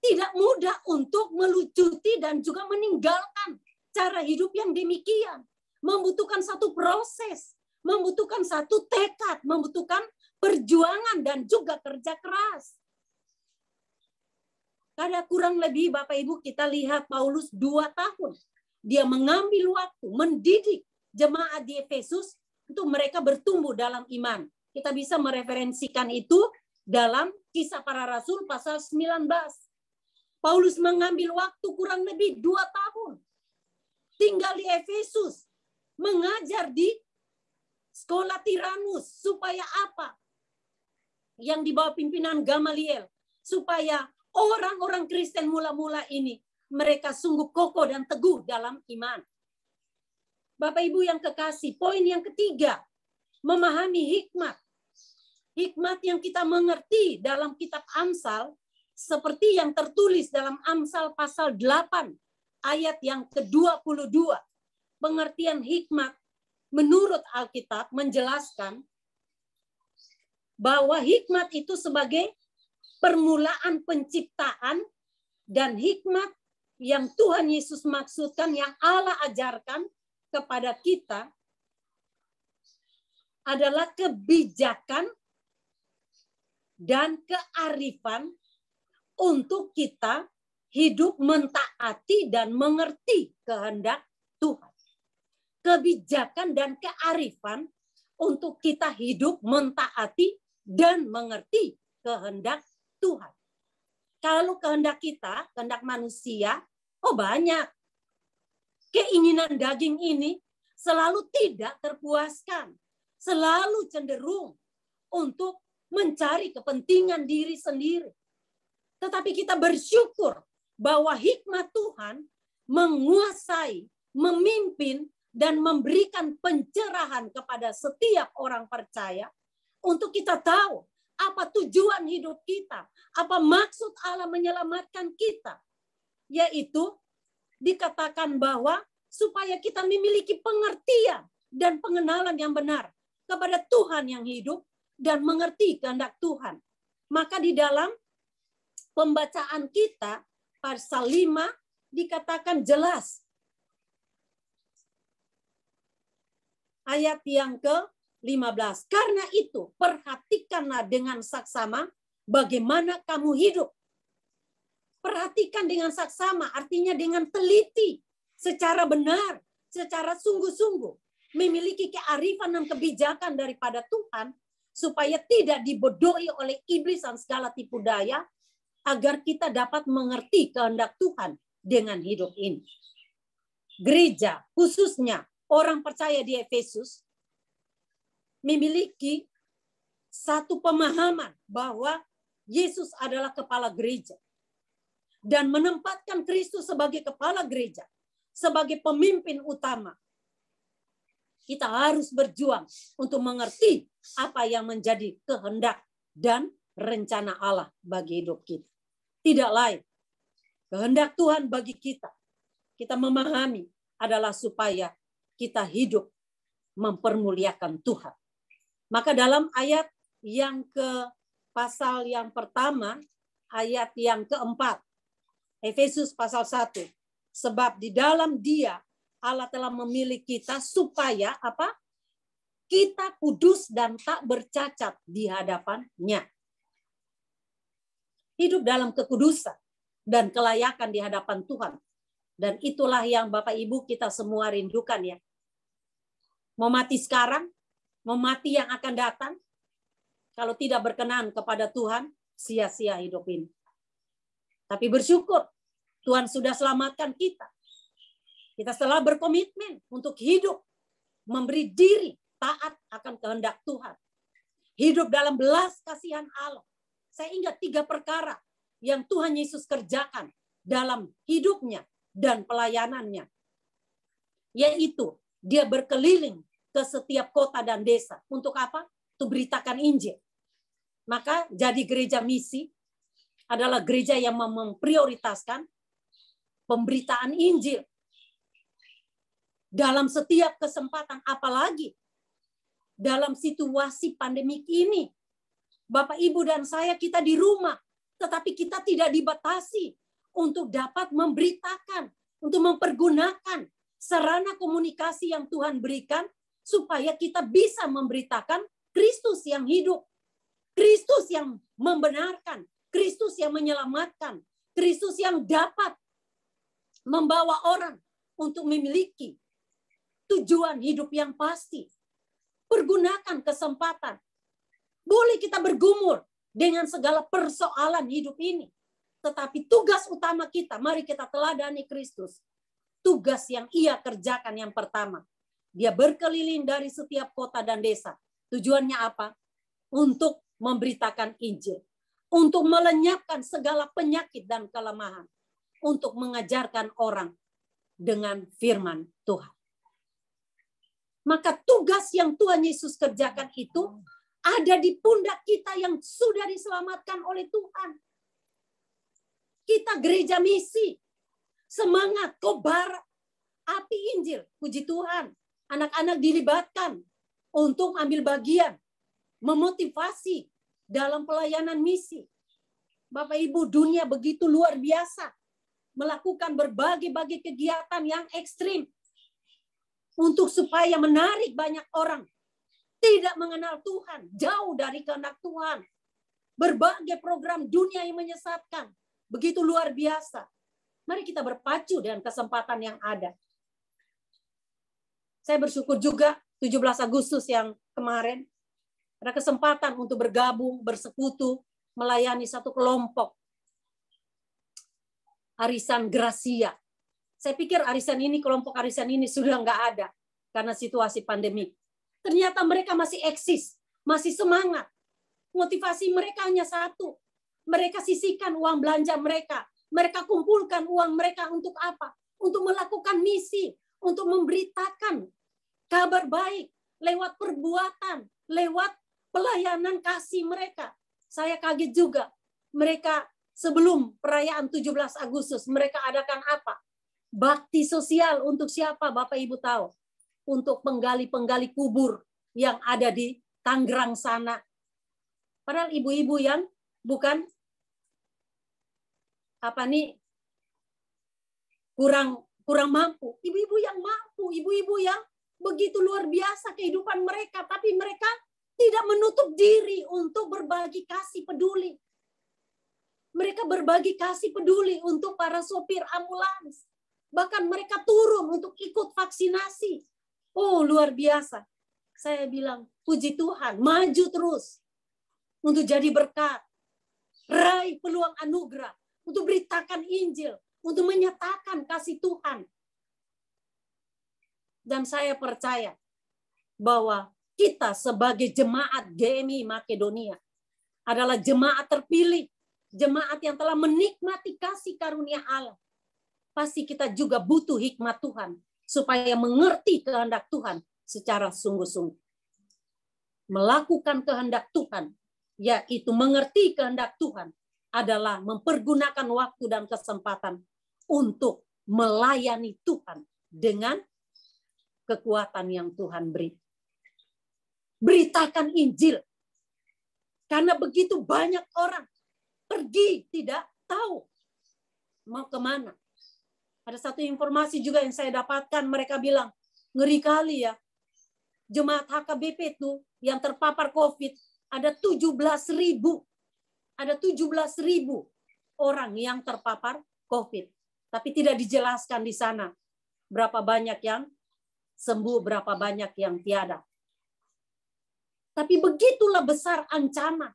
tidak mudah untuk melucuti dan juga meninggalkan cara hidup yang demikian. Membutuhkan satu proses, membutuhkan satu tekad, membutuhkan perjuangan dan juga kerja keras. Karena kurang lebih Bapak Ibu kita lihat Paulus 2 tahun. Dia mengambil waktu mendidik jemaat di Efesus untuk mereka bertumbuh dalam iman. Kita bisa mereferensikan itu dalam Kisah Para Rasul pasal 19. Paulus mengambil waktu kurang lebih 2 tahun. Tinggal di Efesus. Mengajar di sekolah Tiranus. Supaya apa? Yang di bawah pimpinan Gamaliel. Supaya orang-orang Kristen mula-mula ini, mereka sungguh kokoh dan teguh dalam iman. Bapak Ibu yang kekasih, poin yang ketiga, memahami hikmat. Hikmat yang kita mengerti dalam kitab Amsal, seperti yang tertulis dalam Amsal pasal 8, ayat yang ke-22. Pengertian hikmat menurut Alkitab menjelaskan bahwa hikmat itu sebagai permulaan penciptaan dan hikmat yang Tuhan Yesus maksudkan, yang Allah ajarkan kepada kita adalah kebijakan dan kearifan untuk kita hidup mentaati dan mengerti kehendak Tuhan. Kebijakan dan kearifan untuk kita hidup mentaati dan mengerti kehendak Tuhan. Kalau kehendak kita, kehendak manusia, banyak. Keinginan daging ini selalu tidak terpuaskan. Selalu cenderung untuk mencari kepentingan diri sendiri. Tetapi kita bersyukur bahwa hikmat Tuhan menguasai, memimpin, dan memberikan pencerahan kepada setiap orang percaya untuk kita tahu apa tujuan hidup kita, apa maksud Allah menyelamatkan kita. Yaitu dikatakan bahwa supaya kita memiliki pengertian dan pengenalan yang benar kepada Tuhan yang hidup dan mengerti kehendak Tuhan. Maka di dalam pembacaan kita pasal 5 dikatakan jelas. Ayat yang ke-15. Karena itu, perhatikanlah dengan saksama bagaimana kamu hidup. Perhatikan dengan saksama, artinya dengan teliti, secara benar, secara sungguh-sungguh. Memiliki kearifan dan kebijakan daripada Tuhan, supaya tidak dibodohi oleh iblis dan segala tipu daya, agar kita dapat mengerti kehendak Tuhan dengan hidup ini. Gereja, khususnya orang percaya di Efesus, memiliki satu pemahaman bahwa Yesus adalah kepala gereja. Dan menempatkan Kristus sebagai kepala gereja, sebagai pemimpin utama. Kita harus berjuang untuk mengerti apa yang menjadi kehendak dan rencana Allah bagi hidup kita. Tidak lain. Kehendak Tuhan bagi kita, kita memahami adalah supaya kita hidup mempermuliakan Tuhan. Maka dalam ayat yang ke pasal yang pertama, ayat yang keempat, Efesus pasal 1. Sebab di dalam Dia Allah telah memilih kita supaya apa? Kita kudus dan tak bercacat di hadapan-Nya. Hidup dalam kekudusan dan kelayakan di hadapan Tuhan. Dan itulah yang Bapak Ibu kita semua rindukan ya. Mau mati sekarang, mau mati yang akan datang. Kalau tidak berkenan kepada Tuhan, sia-sia hidup ini. Tapi bersyukur, Tuhan sudah selamatkan kita. Kita telah berkomitmen untuk hidup, memberi diri, taat akan kehendak Tuhan. Hidup dalam belas kasihan Allah. Saya ingat 3 perkara yang Tuhan Yesus kerjakan dalam hidupnya dan pelayanannya. Yaitu, dia berkeliling ke setiap kota dan desa. Untuk apa? Untuk beritakan Injil. Maka jadi gereja misi adalah gereja yang memprioritaskan pemberitaan Injil dalam setiap kesempatan, apalagi dalam situasi pandemik ini. Bapak, Ibu, dan saya, kita di rumah, tetapi kita tidak dibatasi untuk dapat memberitakan, untuk mempergunakan sarana komunikasi yang Tuhan berikan, supaya kita bisa memberitakan Kristus yang hidup, Kristus yang membenarkan, Kristus yang menyelamatkan, Kristus yang dapat membawa orang untuk memiliki tujuan hidup yang pasti. Pergunakan kesempatan. Boleh kita bergumul dengan segala persoalan hidup ini. Tetapi tugas utama kita, mari kita teladani Kristus. Tugas yang ia kerjakan yang pertama. Dia berkeliling dari setiap kota dan desa. Tujuannya apa? Untuk memberitakan Injil. Untuk melenyapkan segala penyakit dan kelemahan. Untuk mengajarkan orang dengan firman Tuhan. Maka tugas yang Tuhan Yesus kerjakan itu ada di pundak kita yang sudah diselamatkan oleh Tuhan. Kita gereja misi. Semangat, kobar, api Injil. Puji Tuhan. Anak-anak dilibatkan untuk ambil bagian. Memotivasi dalam pelayanan misi. Bapak Ibu, dunia begitu luar biasa. Melakukan berbagai-bagai kegiatan yang ekstrim. Untuk supaya menarik banyak orang. Tidak mengenal Tuhan. Jauh dari kehendak Tuhan. Berbagai program dunia yang menyesatkan. Begitu luar biasa. Mari kita berpacu dengan kesempatan yang ada. Saya bersyukur juga 17 Agustus yang kemarin. Ada kesempatan untuk bergabung, bersekutu. Melayani satu kelompok. Arisan Gracia. Saya pikir arisan ini, kelompok arisan ini sudah nggak ada karena situasi pandemi. Ternyata mereka masih eksis, masih semangat. Motivasi mereka hanya satu. Mereka sisihkan uang belanja mereka. Mereka kumpulkan uang mereka untuk apa? Untuk melakukan misi, untuk memberitakan kabar baik lewat perbuatan, lewat pelayanan kasih mereka. Saya kaget juga. Mereka sebelum perayaan 17 Agustus, mereka adakan apa? Bakti sosial untuk siapa, Bapak Ibu tahu? Untuk penggali-penggali kubur yang ada di Tangerang sana. Padahal ibu-ibu yang bukan kurang mampu. Ibu-ibu yang mampu, ibu-ibu yang begitu luar biasa kehidupan mereka, tapi mereka tidak menutup diri untuk berbagi kasih peduli. Mereka berbagi kasih peduli untuk para sopir ambulans. Bahkan mereka turun untuk ikut vaksinasi. Oh, luar biasa. Saya bilang, puji Tuhan, maju terus. Untuk jadi berkat. Raih peluang anugerah. Untuk beritakan Injil. Untuk menyatakan kasih Tuhan. Dan saya percaya bahwa kita sebagai jemaat GMI Makedonia adalah jemaat terpilih. Jemaat yang telah menikmati kasih karunia Allah. Pasti kita juga butuh hikmat Tuhan supaya mengerti kehendak Tuhan secara sungguh-sungguh. Melakukan kehendak Tuhan, yaitu mengerti kehendak Tuhan, adalah mempergunakan waktu dan kesempatan untuk melayani Tuhan dengan kekuatan yang Tuhan beri. Beritakan Injil. Karena begitu banyak orang pergi tidak tahu mau kemana. Ada satu informasi juga yang saya dapatkan, mereka bilang, ngeri kali ya, jemaat HKBP itu yang terpapar COVID, ada 17.000. Ada 17.000 orang yang terpapar COVID. Tapi tidak dijelaskan di sana berapa banyak yang sembuh, berapa banyak yang tiada. Tapi begitulah besar ancaman.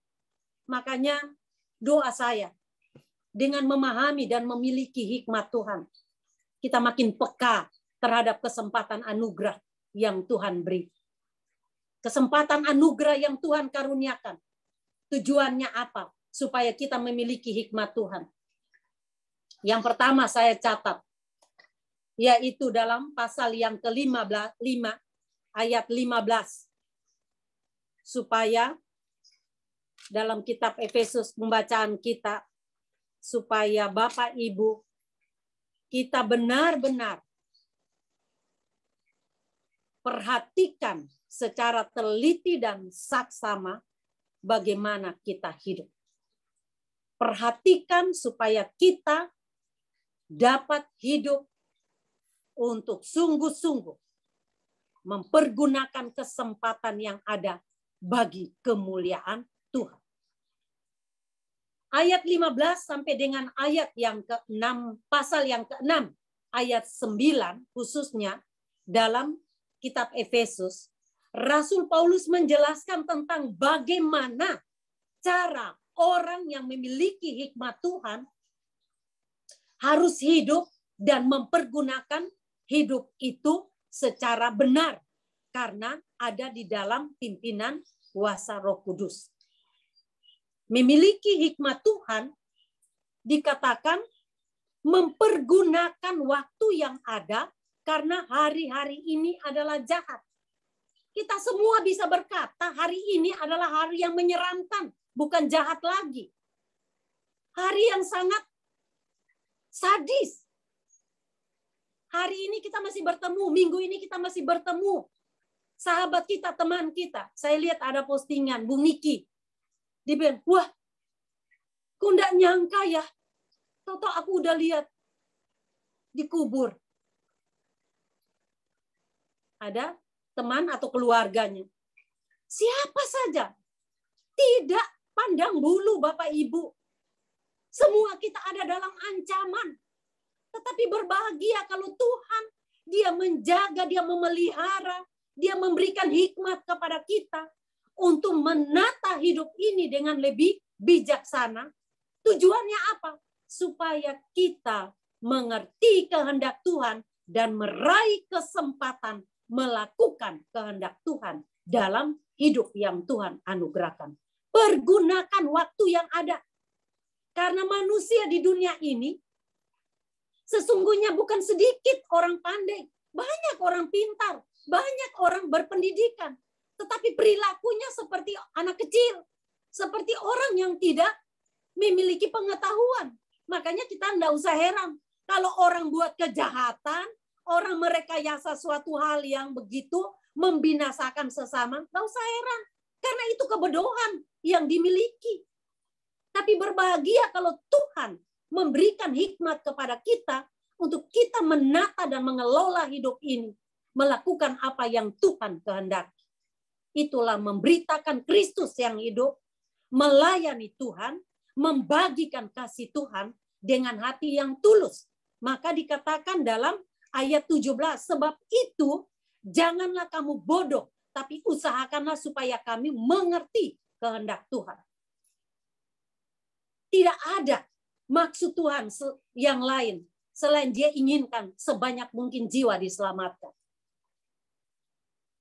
Makanya doa saya, dengan memahami dan memiliki hikmat Tuhan, kita makin peka terhadap kesempatan anugerah yang Tuhan beri. Kesempatan anugerah yang Tuhan karuniakan. Tujuannya apa? Supaya kita memiliki hikmat Tuhan. Yang pertama saya catat, yaitu dalam pasal yang ke-15, ayat 15. Supaya dalam kitab Efesus pembacaan kita, supaya Bapak Ibu kita benar-benar perhatikan secara teliti dan saksama bagaimana kita hidup. Perhatikan supaya kita dapat hidup untuk sungguh-sungguh mempergunakan kesempatan yang ada bagi kemuliaan Tuhan. Ayat 15 sampai dengan ayat yang ke-6, pasal yang ke-6, ayat 9 khususnya dalam kitab Efesus, Rasul Paulus menjelaskan tentang bagaimana cara orang yang memiliki hikmat Tuhan harus hidup dan mempergunakan hidup itu secara benar karena ada di dalam pimpinan kuasa Roh Kudus. Memiliki hikmat Tuhan dikatakan mempergunakan waktu yang ada karena hari-hari ini adalah jahat. Kita semua bisa berkata hari ini adalah hari yang menyeramkan, bukan jahat lagi. Hari yang sangat sadis. Hari ini kita masih bertemu, minggu ini kita masih bertemu. Sahabat kita, teman kita. Saya lihat ada postingan Bu Niki. Dia bilang, wah, kok nggak nyangka ya. Toto aku udah lihat dikubur. Ada teman atau keluarganya. Siapa saja. Tidak pandang bulu Bapak Ibu. Semua kita ada dalam ancaman. Tetapi berbahagia kalau Tuhan, Dia menjaga, Dia memelihara, Dia memberikan hikmat kepada kita untuk menata hidup ini dengan lebih bijaksana. Tujuannya apa? Supaya kita mengerti kehendak Tuhan dan meraih kesempatan melakukan kehendak Tuhan dalam hidup yang Tuhan anugerahkan. Pergunakan waktu yang ada. Karena manusia di dunia ini sesungguhnya bukan sedikit orang pandai. Banyak orang pintar, banyak orang berpendidikan. Tetapi perilakunya seperti anak kecil. Seperti orang yang tidak memiliki pengetahuan. Makanya kita tidak usah heran. Kalau orang buat kejahatan, orang merekayasa suatu hal yang begitu membinasakan sesama, nggak usah heran. Karena itu kebodohan yang dimiliki. Tapi berbahagia kalau Tuhan memberikan hikmat kepada kita untuk kita menata dan mengelola hidup ini. Melakukan apa yang Tuhan kehendaki. Itulah memberitakan Kristus yang hidup, melayani Tuhan, membagikan kasih Tuhan dengan hati yang tulus. Maka dikatakan dalam ayat 17, sebab itu janganlah kamu bodoh, tapi usahakanlah supaya kami mengerti kehendak Tuhan. Tidak ada maksud Tuhan yang lain selain Dia inginkan sebanyak mungkin jiwa diselamatkan.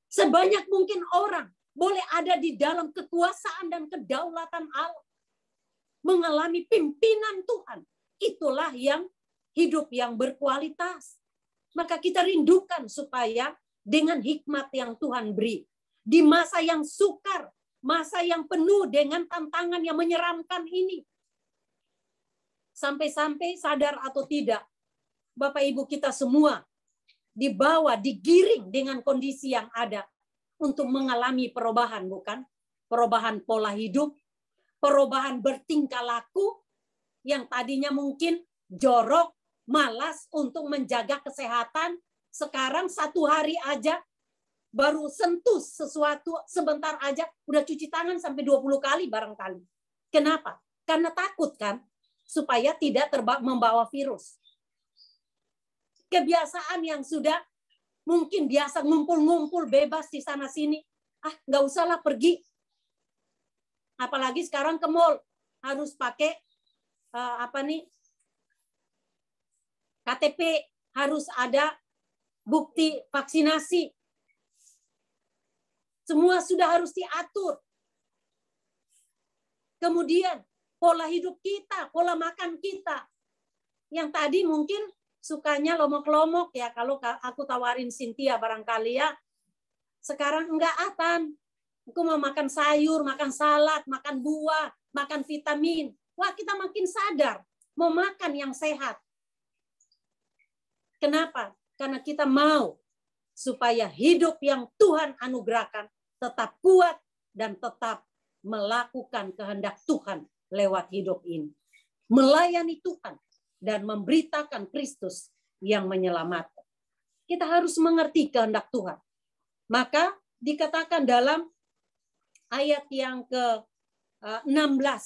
Sebanyak mungkin orang boleh ada di dalam kekuasaan dan kedaulatan Allah. Mengalami pimpinan Tuhan. Itulah yang hidup yang berkualitas. Maka kita rindukan supaya dengan hikmat yang Tuhan beri. Di masa yang sukar, masa yang penuh dengan tantangan yang menyeramkan ini. Sampai-sampai sadar atau tidak, Bapak Ibu kita semua dibawa, digiring dengan kondisi yang ada untuk mengalami perubahan, bukan? Perubahan pola hidup, perubahan bertingkah laku yang tadinya mungkin jorok, malas untuk menjaga kesehatan, sekarang satu hari aja baru sentuh sesuatu sebentar aja udah cuci tangan sampai 20 kali barangkali. Kenapa? Karena takut kan supaya tidak membawa virus. Kebiasaan yang sudah mungkin biasa ngumpul-ngumpul bebas di sana-sini. Nggak usahlah pergi. Apalagi sekarang ke mall. Harus pakai KTP. Harus ada bukti vaksinasi. Semua sudah harus diatur. Kemudian pola hidup kita, pola makan kita. Yang tadi mungkin sukanya lomok-lomok ya, kalau aku tawarin Cynthia barangkali ya. Sekarang enggak, Atan. Engkau mau makan sayur, makan salad, makan buah, makan vitamin. Wah, kita makin sadar mau makan yang sehat. Kenapa? Karena kita mau supaya hidup yang Tuhan anugerahkan tetap kuat dan tetap melakukan kehendak Tuhan lewat hidup ini. Melayani Tuhan dan memberitakan Kristus yang menyelamatkan. Kita harus mengerti kehendak Tuhan. Maka dikatakan dalam ayat yang ke-16,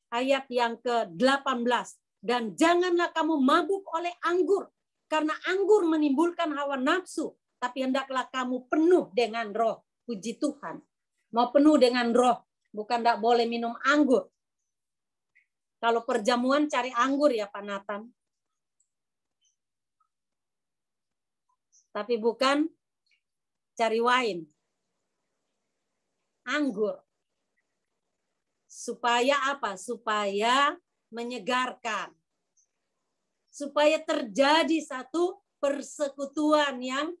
ayat yang ke-18, dan janganlah kamu mabuk oleh anggur, karena anggur menimbulkan hawa nafsu, tapi hendaklah kamu penuh dengan roh. Puji Tuhan. Mau penuh dengan roh, bukan tidak boleh minum anggur. Kalau perjamuan cari anggur ya Pak Nathan. Tapi bukan cari wine. Anggur. Supaya apa? Supaya menyegarkan. Supaya terjadi satu persekutuan yang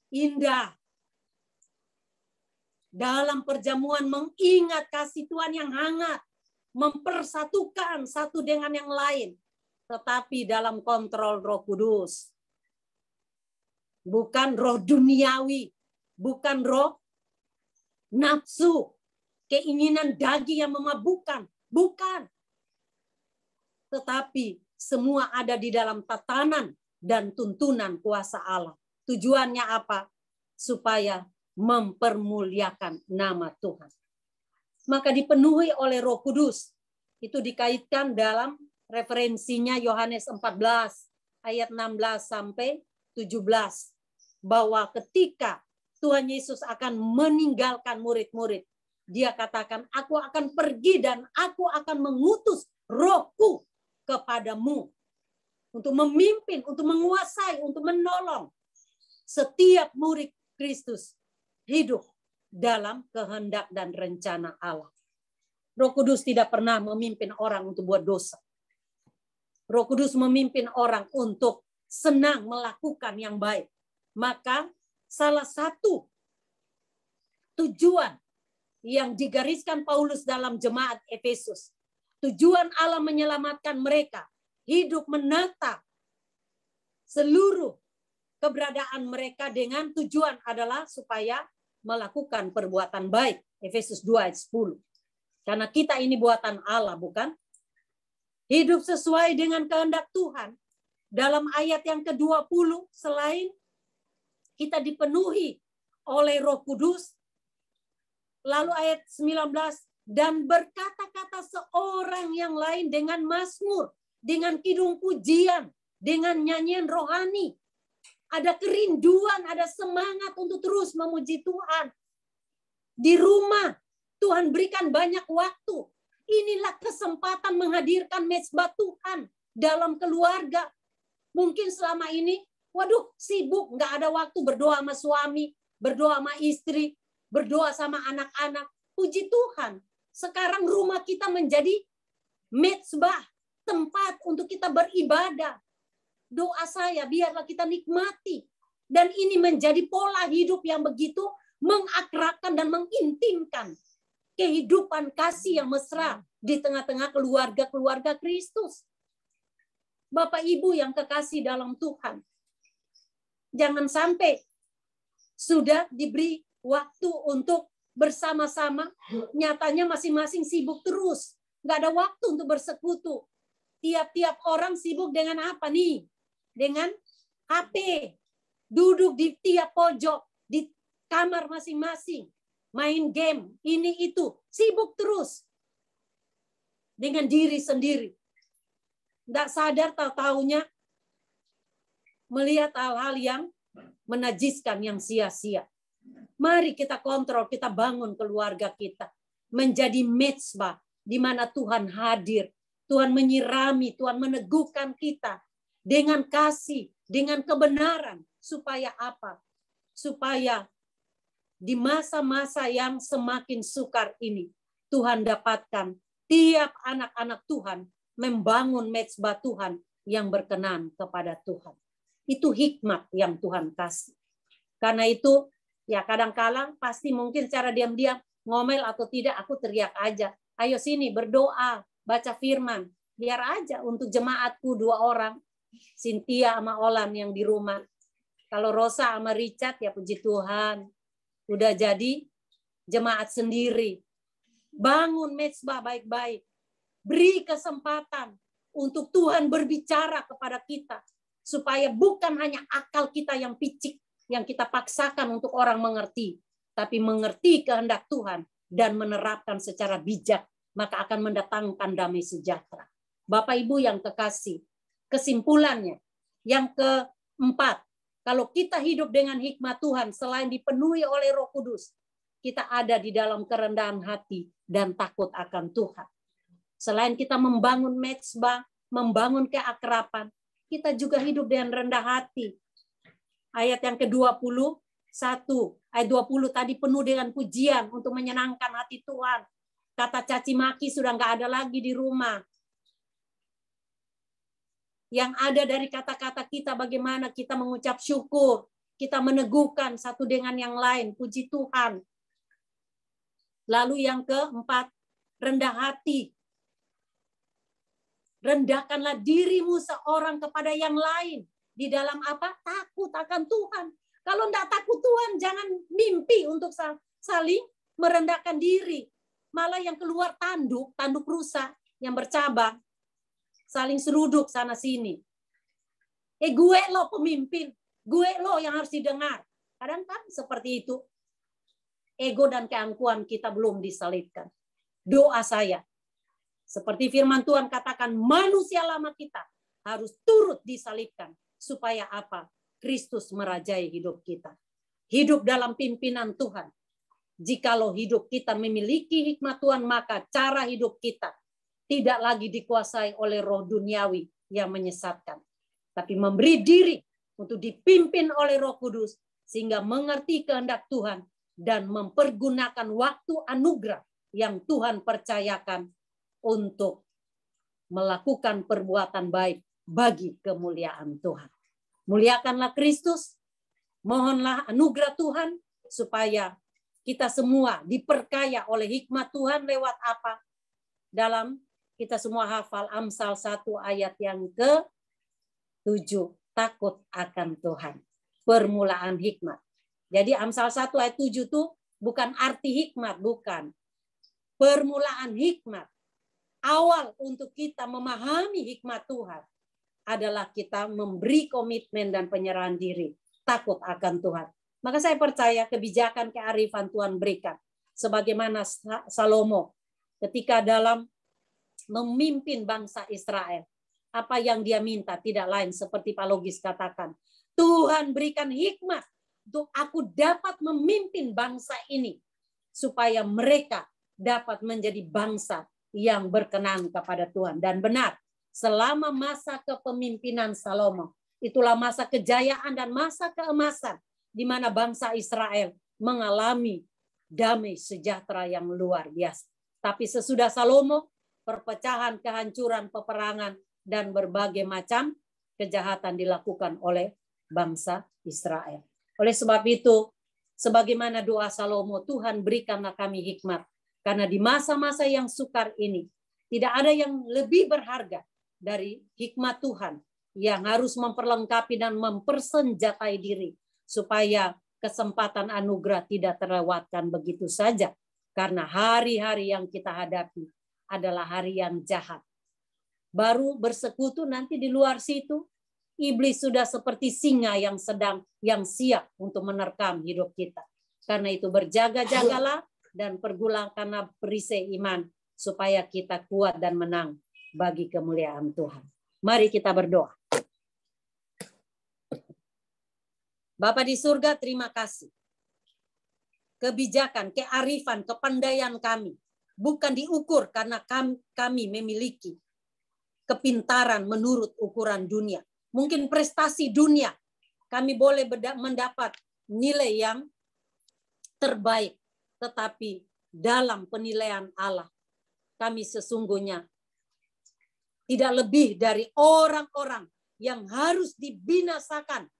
indah. Dalam perjamuan mengingat kasih Tuhan yang hangat. Mempersatukan satu dengan yang lain. Tetapi dalam kontrol Roh Kudus. Bukan roh duniawi. Bukan roh nafsu. Keinginan daging yang memabukkan. Bukan. Tetapi semua ada di dalam tatanan dan tuntunan kuasa Allah. Tujuannya apa? Supaya mempermuliakan nama Tuhan. Maka dipenuhi oleh Roh Kudus. Itu dikaitkan dalam referensinya Yohanes 14 ayat 16 sampai 17. Bahwa ketika Tuhan Yesus akan meninggalkan murid-murid, dia katakan, aku akan pergi dan aku akan mengutus Rohku kepadamu untuk memimpin, untuk menguasai, untuk menolong setiap murid Kristus hidup dalam kehendak dan rencana Allah. Roh Kudus tidak pernah memimpin orang untuk buat dosa. Roh Kudus memimpin orang untuk senang melakukan yang baik. Maka salah satu tujuan yang digariskan Paulus dalam jemaat Efesus, tujuan Allah menyelamatkan mereka, hidup menata seluruh keberadaan mereka dengan tujuan adalah supaya melakukan perbuatan baik. Efesus 2 ayat 10. Karena kita ini buatan Allah, bukan? Hidup sesuai dengan kehendak Tuhan. Dalam ayat yang ke-20, selain kita dipenuhi oleh Roh Kudus, lalu ayat 19, dan berkata-kata seorang yang lain dengan mazmur, dengan kidung pujian, dengan nyanyian rohani. Ada kerinduan, ada semangat untuk terus memuji Tuhan. Di rumah, Tuhan berikan banyak waktu. Inilah kesempatan menghadirkan mezbah Tuhan dalam keluarga. Mungkin selama ini, waduh sibuk, nggak ada waktu berdoa sama suami, berdoa sama istri, berdoa sama anak-anak. Puji Tuhan, sekarang rumah kita menjadi mezbah, tempat untuk kita beribadah. Doa saya, biarlah kita nikmati. Dan ini menjadi pola hidup yang begitu mengakrabkan dan mengintimkan kehidupan kasih yang mesra di tengah-tengah keluarga-keluarga Kristus. Bapak Ibu yang kekasih dalam Tuhan, jangan sampai sudah diberi waktu untuk bersama-sama, nyatanya masing-masing sibuk terus. Nggak ada waktu untuk bersekutu. Tiap-tiap orang sibuk dengan apa nih? Dengan HP. Duduk di tiap pojok, di kamar masing-masing. Main game, ini itu. Sibuk terus. Dengan diri sendiri. Nggak sadar tahu-tahunya melihat hal-hal yang menajiskan, yang sia-sia. Mari kita kontrol, kita bangun keluarga kita. Menjadi mezbah di mana Tuhan hadir. Tuhan menyirami, Tuhan meneguhkan kita. Dengan kasih, dengan kebenaran. Supaya apa? Supaya di masa-masa yang semakin sukar ini, Tuhan dapatkan tiap anak-anak Tuhan membangun mezbah Tuhan yang berkenan kepada Tuhan. Itu hikmat yang Tuhan kasih. Karena itu Ya kadang-kadang pasti mungkin secara diam-diam ngomel atau tidak, aku teriak aja. Ayo sini berdoa, baca firman. Biar aja untuk jemaatku 2 orang. Cynthia sama Olan yang di rumah. Kalau Rosa sama Richard ya puji Tuhan. Udah jadi jemaat sendiri. Bangun mezbah baik-baik. Beri kesempatan untuk Tuhan berbicara kepada kita. Supaya bukan hanya akal kita yang picik, yang kita paksakan untuk orang mengerti. Tapi mengerti kehendak Tuhan dan menerapkan secara bijak. Maka akan mendatangkan damai sejahtera. Bapak Ibu yang kekasih. Kesimpulannya. Yang keempat. Kalau kita hidup dengan hikmat Tuhan selain dipenuhi oleh Roh Kudus, kita ada di dalam kerendahan hati dan takut akan Tuhan. Selain kita membangun mezbah, membangun keakraban, kita juga hidup dengan rendah hati. Ayat yang ke-21, ayat 20 tadi penuh dengan pujian untuk menyenangkan hati Tuhan. Kata caci maki sudah nggak ada lagi di rumah. Yang ada dari kata-kata kita bagaimana kita mengucap syukur. Kita meneguhkan satu dengan yang lain. Puji Tuhan. Lalu yang keempat, rendah hati. Rendahkanlah dirimu seorang kepada yang lain. Di dalam apa? Takut akan Tuhan. Kalau enggak takut Tuhan, jangan mimpi untuk saling merendahkan diri. Malah yang keluar tanduk rusa yang bercabang. Saling seruduk sana-sini. Gue lo pemimpin. Gue lo yang harus didengar. Kadang kan seperti itu. Ego dan keangkuhan kita belum disalibkan. Doa saya. Seperti firman Tuhan katakan, manusia lama kita harus turut disalibkan. Supaya apa? Kristus merajai hidup kita. Hidup dalam pimpinan Tuhan. Jikalau hidup kita memiliki hikmat Tuhan, maka cara hidup kita tidak lagi dikuasai oleh roh duniawi yang menyesatkan. Tapi memberi diri untuk dipimpin oleh Roh Kudus. Sehingga mengerti kehendak Tuhan. Dan mempergunakan waktu anugerah yang Tuhan percayakan untuk melakukan perbuatan baik bagi kemuliaan Tuhan. Muliakanlah Kristus. Mohonlah anugerah Tuhan supaya kita semua diperkaya oleh hikmat Tuhan lewat apa? Dalam kita semua hafal Amsal 1 ayat yang ke-7. Takut akan Tuhan. Permulaan hikmat. Jadi Amsal 1 ayat 7 itu bukan arti hikmat, bukan. Permulaan hikmat. Awal untuk kita memahami hikmat Tuhan adalah kita memberi komitmen dan penyerahan diri. Takut akan Tuhan. Maka saya percaya kebijakan kearifan Tuhan berikan. Sebagaimana Salomo ketika dalam memimpin bangsa Israel. Apa yang dia minta tidak lain seperti Pak Logis katakan. Tuhan berikan hikmat untuk aku dapat memimpin bangsa ini. Supaya mereka dapat menjadi bangsa yang berkenan kepada Tuhan. Dan benar, selama masa kepemimpinan Salomo, itulah masa kejayaan dan masa keemasan di mana bangsa Israel mengalami damai sejahtera yang luar biasa. Tapi sesudah Salomo, perpecahan, kehancuran, peperangan, dan berbagai macam kejahatan dilakukan oleh bangsa Israel. Oleh sebab itu, sebagaimana doa Salomo, Tuhan berikanlah kami hikmat. Karena di masa-masa yang sukar ini, tidak ada yang lebih berharga dari hikmat Tuhan yang harus memperlengkapi dan mempersenjatai diri supaya kesempatan anugerah tidak terlewatkan begitu saja. Karena hari-hari yang kita hadapi adalah hari yang jahat. Baru bersekutu nanti di luar situ, iblis sudah seperti singa yang siap untuk menerkam hidup kita. Karena itu berjaga-jagalah dan pergulangkanlah perisai iman supaya kita kuat dan menang bagi kemuliaan Tuhan. Mari kita berdoa. Bapa di surga, terima kasih. Kebijakan, kearifan, kepandaian kami bukan diukur karena kami memiliki kepintaran menurut ukuran dunia. Mungkin prestasi dunia kami boleh mendapat nilai yang terbaik. Tetapi dalam penilaian Allah, kami sesungguhnya tidak lebih dari orang-orang yang harus dibinasakan,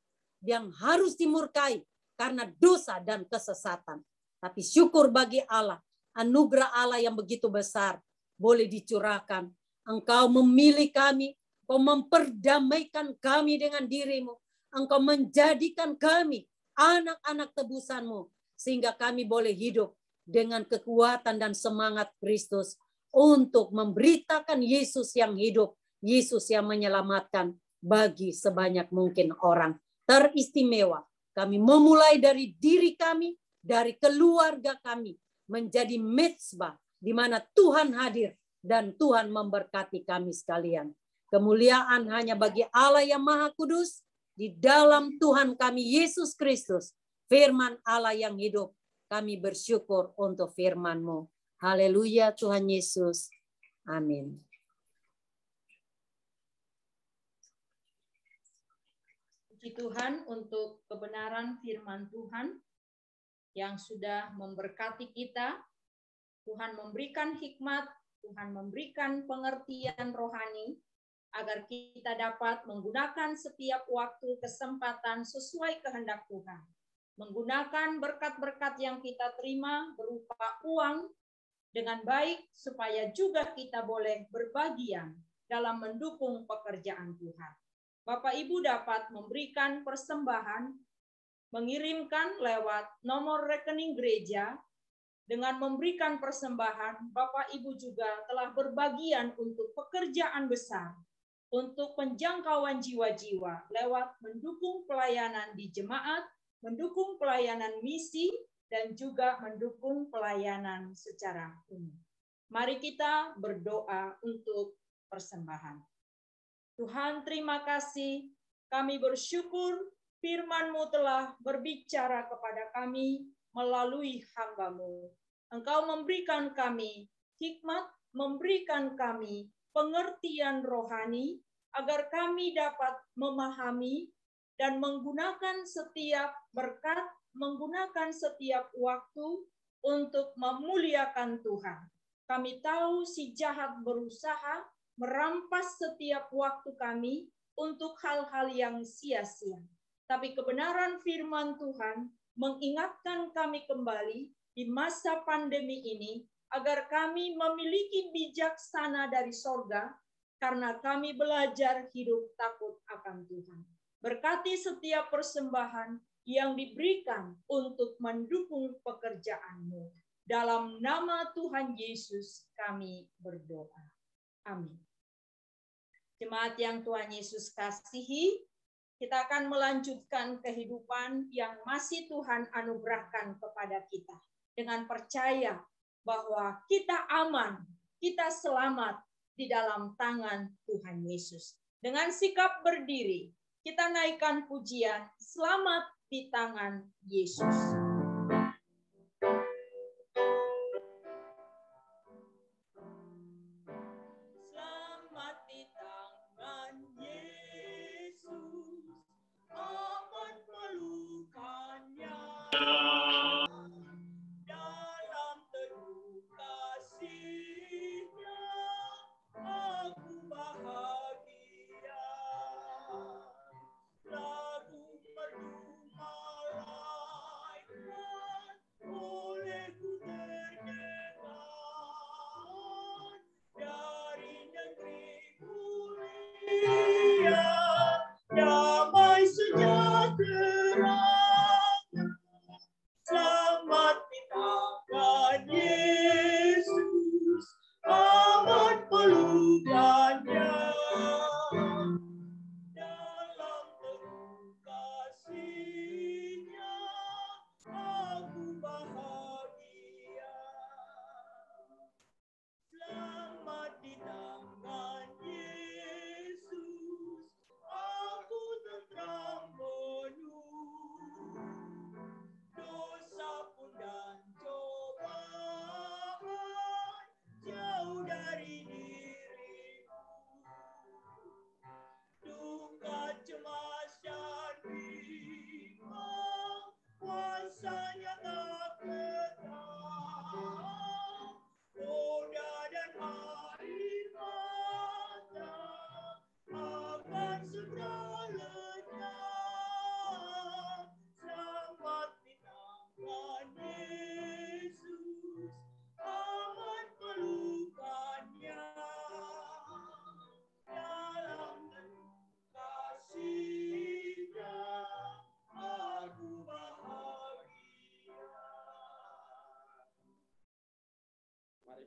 yang harus dimurkai, karena dosa dan kesesatan. Tapi syukur bagi Allah, anugerah Allah yang begitu besar boleh dicurahkan. Engkau memilih kami, Engkau memperdamaikan kami dengan dirimu. Engkau menjadikan kami anak-anak tebusanmu, sehingga kami boleh hidup dengan kekuatan dan semangat Kristus untuk memberitakan Yesus yang hidup, Yesus yang menyelamatkan bagi sebanyak mungkin orang. Teristimewa, kami memulai dari diri kami, dari keluarga kami, menjadi mezbah di mana Tuhan hadir dan Tuhan memberkati kami sekalian. Kemuliaan hanya bagi Allah yang Maha Kudus, di dalam Tuhan kami Yesus Kristus, firman Allah yang hidup. Kami bersyukur untuk firman-Mu. Haleluya Tuhan Yesus. Amin. Puji Tuhan untuk kebenaran firman Tuhan yang sudah memberkati kita. Tuhan memberikan hikmat, Tuhan memberikan pengertian rohani, agar kita dapat menggunakan setiap waktu kesempatan sesuai kehendak Tuhan. Menggunakan berkat-berkat yang kita terima berupa uang dengan baik, supaya juga kita boleh berbagian dalam mendukung pekerjaan Tuhan. Bapak Ibu dapat memberikan persembahan, mengirimkan lewat nomor rekening gereja. Dengan memberikan persembahan, Bapak Ibu juga telah berbagian untuk pekerjaan besar, untuk penjangkauan jiwa-jiwa lewat mendukung pelayanan di jemaat, mendukung pelayanan misi, dan juga mendukung pelayanan secara umum. Mari kita berdoa untuk persembahan. Tuhan, terima kasih. Kami bersyukur firman-Mu telah berbicara kepada kami melalui hamba-Mu. Engkau memberikan kami hikmat, memberikan kami pengertian rohani, agar kami dapat memahami dan menggunakan setiap berkat, menggunakan setiap waktu untuk memuliakan Tuhan. Kami tahu si jahat berusaha merampas setiap waktu kami untuk hal-hal yang sia-sia. Tapi kebenaran firman Tuhan mengingatkan kami kembali di masa pandemi ini, agar kami memiliki bijaksana dari sorga, karena kami belajar hidup takut akan Tuhan. Berkati setiap persembahan yang diberikan untuk mendukung pekerjaan-Mu. Dalam nama Tuhan Yesus kami berdoa. Amin. Jemaat yang Tuhan Yesus kasihi, kita akan melanjutkan kehidupan yang masih Tuhan anugerahkan kepada kita. Dengan percaya bahwa kita aman, kita selamat di dalam tangan Tuhan Yesus. Dengan sikap berdiri, kita naikkan pujian selamat di tangan Yesus. Selamat di tangan Yesus, aman pelukannya. Dalam teduh kasih-Nya, aku bahagia. Lagu merdu malaikat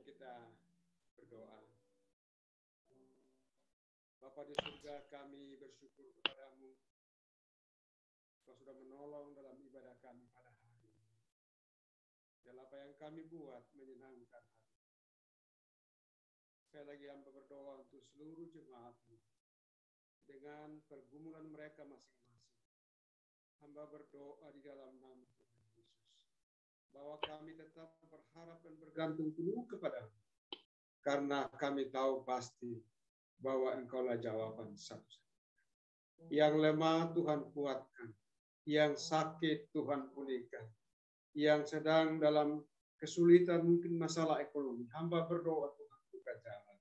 Mari kita berdoa. Bapa di surga, kami bersyukur kepadamu. Kau sudah menolong dalam ibadah kami pada hari ini. Dan apa yang kami buat menyenangkan hati. Sekali lagi hamba berdoa untuk seluruh jemaatmu. Dengan pergumulan mereka masing-masing. Hamba berdoa di dalam nama Tuhan Yesus. Bahwa kami tetap berharap dan bergantung penuh kepadamu. Karena kami tahu pasti bahwa Engkaulah jawaban satu-satunya. Yang lemah Tuhan kuatkan. Yang sakit Tuhan pulihkan. Yang sedang dalam kesulitan mungkin masalah ekonomi. Hamba berdoa Tuhan buka jalan.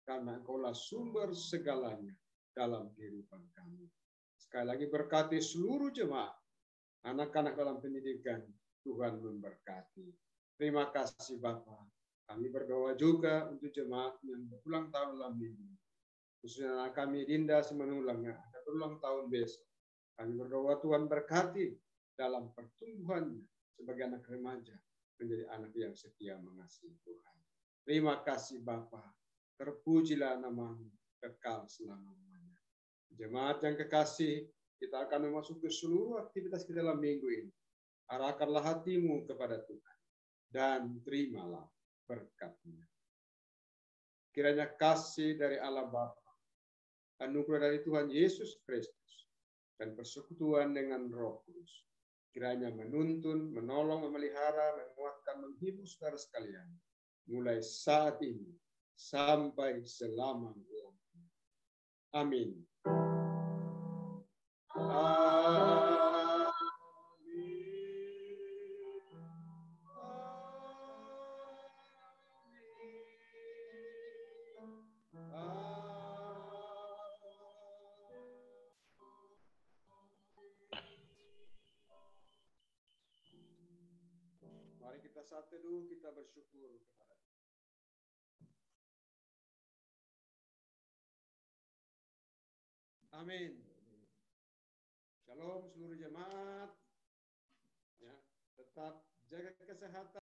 Karena Engkaulah sumber segalanya dalam kehidupan kami. Sekali lagi berkati seluruh jemaat. Anak-anak dalam pendidikan. Tuhan memberkati. Terima kasih Bapa. Kami berdoa juga untuk jemaat yang berulang tahun dalam minggu. Khususnya anak kami Dinda Simanulangnya akan berulang tahun besok. Kami berdoa Tuhan berkati dalam pertumbuhannya sebagai anak remaja menjadi anak yang setia mengasihi Tuhan. Terima kasih Bapa. Terpujilah namamu kekal selama-lamanya. Jemaat yang kekasih, kita akan memasuki seluruh aktivitas kita dalam minggu ini. Arahkanlah hatimu kepada Tuhan dan terimalah berkat-Nya. Kiranya kasih dari Allah Bapa, anugerah dari Tuhan Yesus Kristus, dan persekutuan dengan Roh Kudus kiranya menuntun, menolong, memelihara, menguatkan, menghibur saudara sekalian mulai saat ini sampai selama-lamanya. Amin. Mari kita saat teduh, kita bersyukur kepada Tuhan. Amin. Shalom seluruh jemaat. Ya, tetap jaga kesehatan.